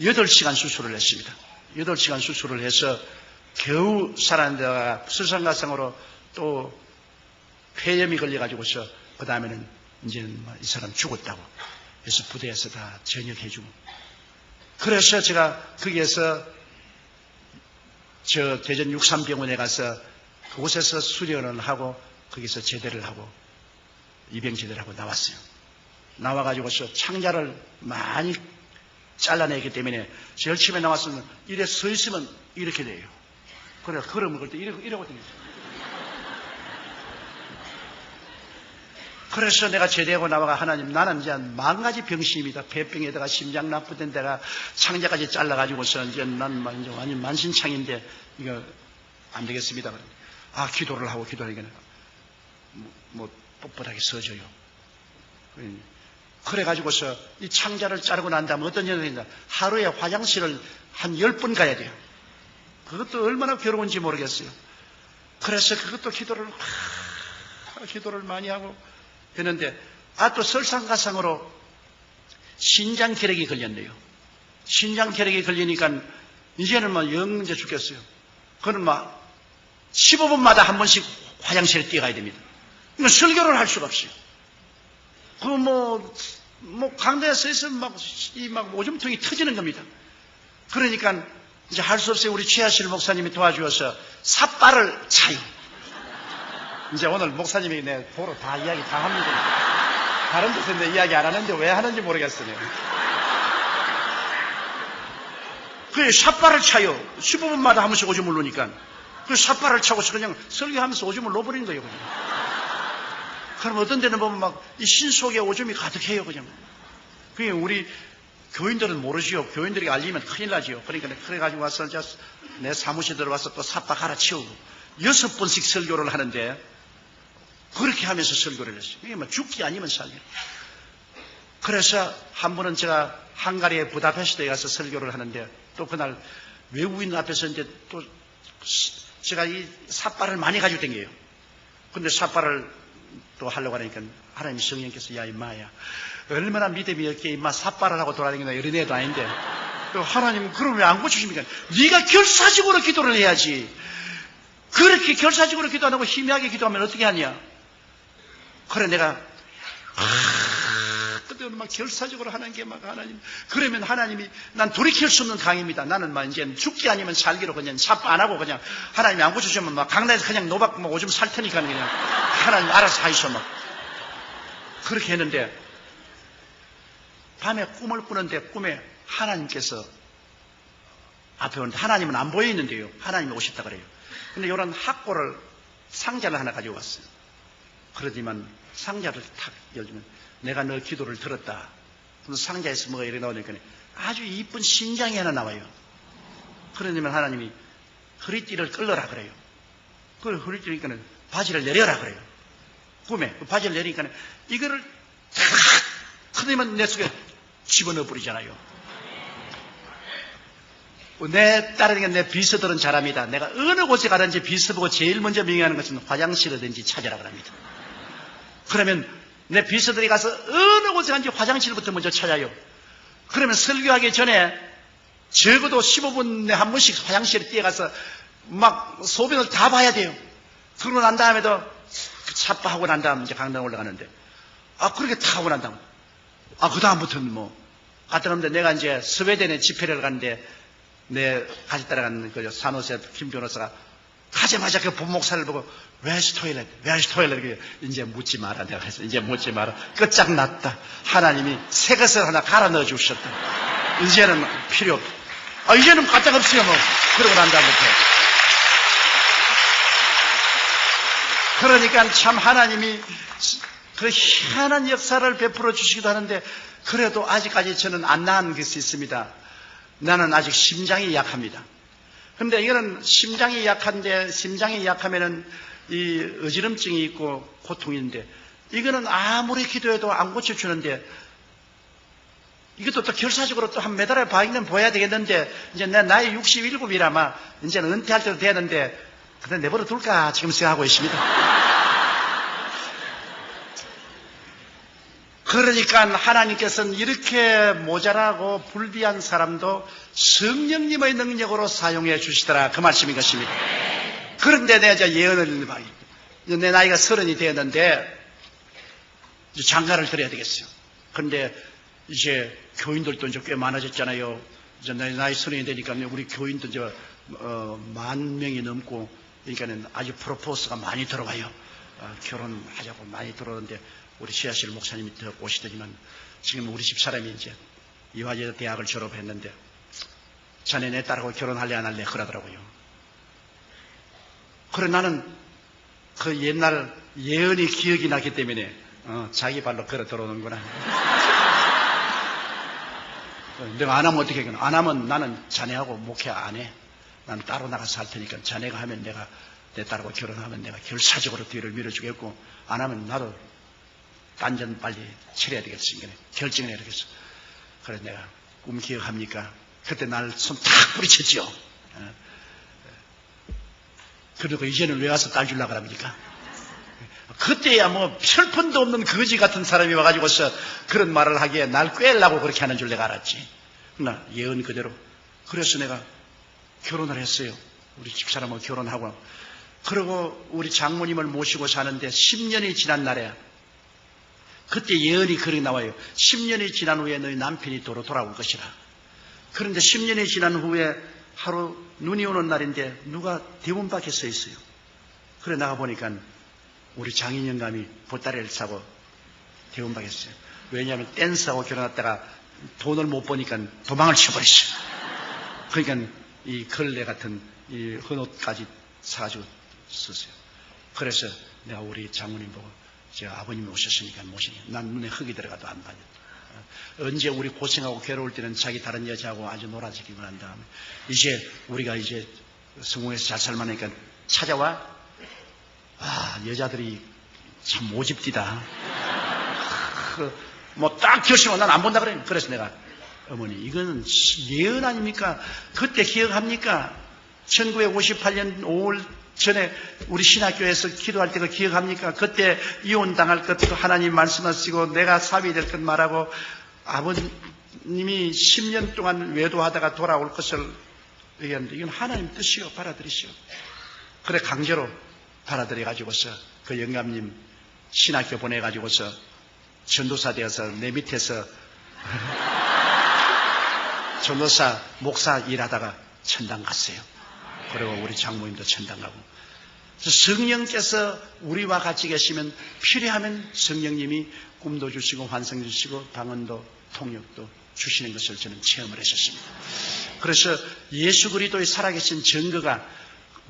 8시간 수술을 했습니다. 8시간 수술을 해서 겨우 살았는데다가 설상가상으로 또 폐렴이 걸려가지고서 그 다음에는 이제는 이 사람 죽었다고 해서 부대에서 다 전역해주고. 그래서 제가 거기에서 저 대전 63병원에 가서 그곳에서 수련을 하고 거기서 제대를 하고 입영 제대를 하고 나왔어요. 나와가지고서 창자를 많이 잘라내기 때문에 제일 처음에 나왔으면 이래 서 있으면 이렇게 돼요. 그래 걸어 먹을 때 이러거든요. 그래서 내가 제대하고 나와가 하나님, 나는 이제 10,000가지 병심이다. 폐병에다가 심장 나쁘던 데가 창자까지 잘라가지고서 이제 난 이제 완전 만신창인데 이거 안 되겠습니다. 기도를 하고 기도하니까 뭐 뻣뻣하게 서져요. 그래가지고서 이 창자를 자르고 난 다음에 어떤 일이 하루에 화장실을 한 10번 가야 돼요. 그것도 얼마나 괴로운지 모르겠어요. 그래서 그것도 기도를 많이 하고 했는데 또 설상가상으로 신장결핵이 걸렸네요. 신장결핵이 걸리니까 이제는 막 영 이제 죽겠어요. 그는 막 15분마다 한 번씩 화장실에 뛰어가야 됩니다. 이거 설교를 할 수가 없어요. 강대에 서 있으면 막 오줌통이 터지는 겁니다. 그러니까 이제 할 수 없어요. 우리 최하실 목사님이 도와주어서 삿발을 차요. 이제 오늘 목사님이 내 보러 다 이야기 다 합니다. 다른 데서 내 이야기 안 하는데 왜 하는지 모르겠어요. 그 삿발을 차요. 15분마다 한 번씩 오줌을 놓으니까. 그 삿발을 차고서 그냥 설교하면서 오줌을 놓아버리는 거예요, 그냥. 그럼 어떤 데는 보면 막 이 신 속에 오줌이 가득해요, 그냥. 그게 우리 교인들은 모르지요. 교인들이 알리면 큰일 나지요. 그러니까 그래가지고 와서 내 사무실에 들어와서 또 삿발 갈아 치우고 6번씩 설교를 하는데 그렇게 하면서 설교를 했어요. 이게 뭐 죽기 아니면 살기. 그래서 한 번은 제가 헝가리의 부다페스트에 가서 설교를 하는데 또 그날 외국인 앞에서 이제 또 제가 이 삿발을 많이 가지고 댕겨요. 근데 삿발을 또 하려고 하니까 하나님 성령께서 야 임마야 얼마나 믿음이 없게 임마 삿발을 하고 돌아다니나 이런 애도 아닌데 또 하나님 그럼 왜 안 고쳐주십니까? 네가 결사적으로 기도를 해야지. 그렇게 결사적으로 기도 안 하고 희미하게 기도하면 어떻게 하냐? 그래 내가 그때는 막 결사적으로 하는 게 막 하나님 그러면 하나님이 난 돌이킬 수 없는 강입니다. 나는 막 이제 죽기 아니면 살기로 그냥 삽 안 하고 그냥 하나님이 안 고쳐주면 막 강남에서 그냥 노박 막 오줌 살 테니까 그냥 하나님 알아서 하이소 막 그렇게 했는데 밤에 꿈을 꾸는데 꿈에 하나님께서 앞에 오는데 하나님은 안 보여 있는데요. 하나님이 오셨다 그래요. 근데 이런 학고를 상자를 하나 가지고 왔어요. 그러지만 상자를 탁 열면 내가 너 기도를 들었다. 그럼 상자에서 뭐가 이렇게 나오니까 아주 이쁜 신장이 하나 나와요. 그러면 하나님이 허리띠를 끌어라 그래요. 그 허리띠니까 바지를 내려라 그래요. 꿈에 바지를 내리니까 이거를 탁 그러면 내 속에 집어넣어 버리잖아요. 내 딸에게 내 비서들은 잘합니다. 내가 어느 곳에 가든지 비서 보고 제일 먼저 명령하는 것은 화장실이든지 찾으라 그럽니다. 그러면 내 비서들이 가서 어느 곳에 간지 화장실부터 먼저 찾아요. 그러면 설교하기 전에 적어도 15분에 한 번씩 화장실에 뛰어가서 막 소변을 다 봐야 돼요. 그러고 난 다음에도 삿바하고 난 다음 이제 강당 올라가는데 그렇게 다 하고 난 다음 그 다음부터는 뭐 갔다 오는데 내가 이제 스웨덴에 집회를 가는데 내 같이 따라가는 그 산호세 김 변호사가 가자마자 그 본목사를 보고 Where's toilet? 이제 묻지 마라. 내가 그래서 이제 묻지 마라. 끝장났다. 하나님이 새 것을 하나 갈아 넣어 주셨다. 이제는 필요 없다. 이제는 까딱 없어요. 뭐. 그러고 난 다음부터. 그러니까 참 하나님이 그 희한한 역사를 베풀어 주시기도 하는데 그래도 아직까지 저는 안 나은 것이 있습니다. 나는 아직 심장이 약합니다. 근데 이거는 심장이 약한데 심장이 약하면은 이 어지럼증이 있고 고통이 있는데 이거는 아무리 기도해도 안 고쳐주는데 이것도 또 결사적으로 또 한 매달에 봐있는 보여야 되겠는데 이제 내 나이 67이라마 이제는 은퇴할 때도 되는데 그냥 내버려 둘까 지금 생각하고 있습니다. 그러니까 하나님께서는 이렇게 모자라고 불비한 사람도 성령님의 능력으로 사용해 주시더라. 그 말씀인 것입니다. 그런데 내가 이제 예언을 내 나이가 30이 되었는데 이제 장가를 드려야 되겠어요. 그런데 이제 교인들도 이제 꽤 많아졌잖아요. 이제 나이 30이 되니까 우리 교인도 이제 10,000명이 넘고 그러니까는 아주 프로포스가 많이 들어와요. 결혼하자고 많이 들어오는데 우리 시아실 목사님이 더 오시더니만 지금 우리 집 사람이 이제 이화여대 대학을 졸업했는데 자네 내 딸하고 결혼할래 안 할래 그러더라고요. 그래 나는 그 옛날 예언이 기억이 나기 때문에 자기 발로 걸어 들어오는구나. 내가 안 하면 어떻게 하겠나. 안 하면 나는 자네하고 목회 안 해. 나는 따로 나가서 할 테니까 자네가 하면 내가 내 딸하고 결혼하면 내가 결사적으로 뒤를 밀어주겠고 안 하면 나도 딴전 빨리 처리해야 되겠어. 결정을 해야 되겠어. 그래서 내가 꿈 기억합니까? 그때 날 손 탁 뿌리쳤죠. 그리고 이제는 왜 와서 딸 주려고 합니까? 그때야 뭐 철판도 없는 거지 같은 사람이 와가지고서 그런 말을 하기에 날 꿰려고 그렇게 하는 줄 내가 알았지. 나 예언 그대로. 그래서 내가 결혼을 했어요. 우리 집사람하고 결혼하고. 그리고 우리 장모님을 모시고 사는데 10년이 지난 날에 그때 예언이 그렇게 나와요. 10년이 지난 후에 너희 남편이 도로 돌아올 것이라. 그런데 10년이 지난 후에 하루 눈이 오는 날인데 누가 대문 밖에 서 있어요. 그래 나가 보니까 우리 장인 영감이 보따리를 사고 대문 밖에 있어요. 왜냐하면 댄스하고 결혼했다가 돈을 못 버니까 도망을 쳐버렸어요. 그러니까 이 걸레 같은 이 헌옷까지 사가지고 썼어요. 그래서 내가 우리 장모님 보고 저 아버님이 오셨으니까 모시니 난 눈에 흙이 들어가도 안 다녔다. 언제 우리 고생하고 괴로울 때는 자기 다른 여자하고 아주 놀아지기만 한 다음에 이제 우리가 이제 성공해서 잘 살만하니까 찾아와. 여자들이 참 모집디다. 뭐 딱 결심하고 난 안 본다 그래. 그래서 내가 어머니 이거는 예언 아닙니까? 그때 기억합니까? 1958년 5월 전에 우리 신학교에서 기도할 때 그 기억합니까? 그때 이혼당할 것도 하나님 말씀하시고 내가 사위 될 것 말하고 아버님이 10년 동안 외도하다가 돌아올 것을 얘기했는데 이건 하나님 뜻이요. 받아들이시오. 그래 강제로 받아들여가지고서 그 영감님 신학교 보내가지고서 전도사 되어서 내 밑에서 전도사 목사 일하다가 천당 갔어요. 그리고 우리 장모님도 천당 가고. 성령께서 우리와 같이 계시면 필요하면 성령님이 꿈도 주시고 환상 주시고 방언도 통역도 주시는 것을 저는 체험을 했었습니다. 그래서 예수 그리스도의 살아계신 증거가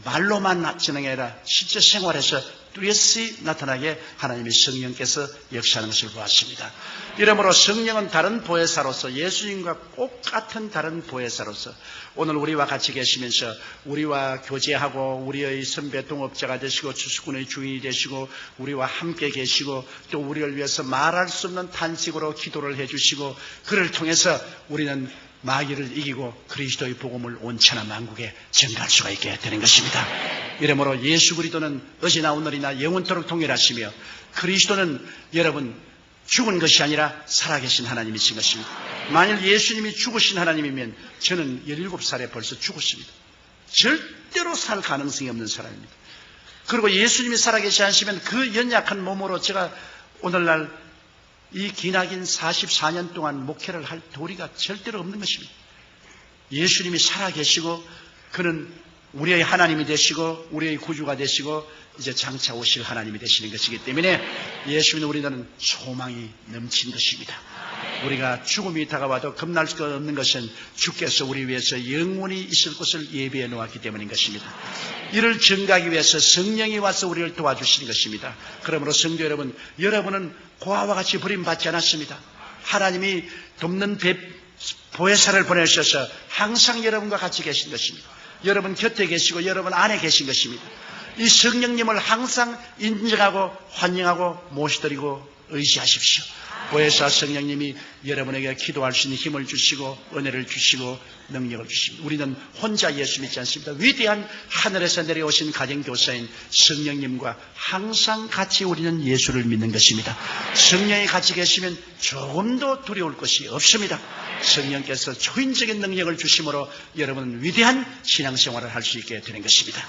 말로만 진행이 아니라 실제 생활에서 뚜렷이 나타나게 하나님의 성령께서 역사하는 것을 보았습니다. 이러므로 성령은 다른 보혜사로서 예수님과 똑같은 다른 보혜사로서 오늘 우리와 같이 계시면서 우리와 교제하고 우리의 선배 동업자가 되시고 주수꾼의 주인이 되시고 우리와 함께 계시고 또 우리를 위해서 말할 수 없는 탄식으로 기도를 해주시고 그를 통해서 우리는 마귀를 이기고 그리스도의 복음을 온 천하 만국에 전가할 수가 있게 되는 것입니다. 이러므로 예수 그리스도는 어제나 오늘이나 영원토록 동일하시며 그리스도는 여러분 죽은 것이 아니라 살아계신 하나님이신 것입니다. 만일 예수님이 죽으신 하나님이면 저는 17살에 벌써 죽었습니다. 절대로 살 가능성이 없는 사람입니다. 그리고 예수님이 살아계시 하시면 그 연약한 몸으로 제가 오늘날 이 기나긴 44년 동안 목회를 할 도리가 절대로 없는 것입니다. 예수님이 살아계시고 그는 우리의 하나님이 되시고 우리의 구주가 되시고 이제 장차 오실 하나님이 되시는 것이기 때문에 예수님은 우리는 소망이 넘친 것입니다. 우리가 죽음이 다가와도 겁날 수 없는 것은 주께서 우리 위해서 영원히 있을 곳을 예비해 놓았기 때문인 것입니다. 이를 증가하기 위해서 성령이 와서 우리를 도와주시는 것입니다. 그러므로 성도 여러분, 여러분은 고아와 같이 버림받지 않았습니다. 하나님이 돕는 보혜사를 보내셔서 항상 여러분과 같이 계신 것입니다. 여러분 곁에 계시고 여러분 안에 계신 것입니다. 이 성령님을 항상 인정하고 환영하고 모시드리고 의지하십시오. 보혜사 성령님이 여러분에게 기도할 수 있는 힘을 주시고 은혜를 주시고 능력을 주십니다. 우리는 혼자 예수 믿지 않습니다. 위대한 하늘에서 내려오신 가정교사인 성령님과 항상 같이 우리는 예수를 믿는 것입니다. 성령이 같이 계시면 조금도 두려울 것이 없습니다. 성령께서 초인적인 능력을 주심으로 여러분은 위대한 신앙생활을 할 수 있게 되는 것입니다.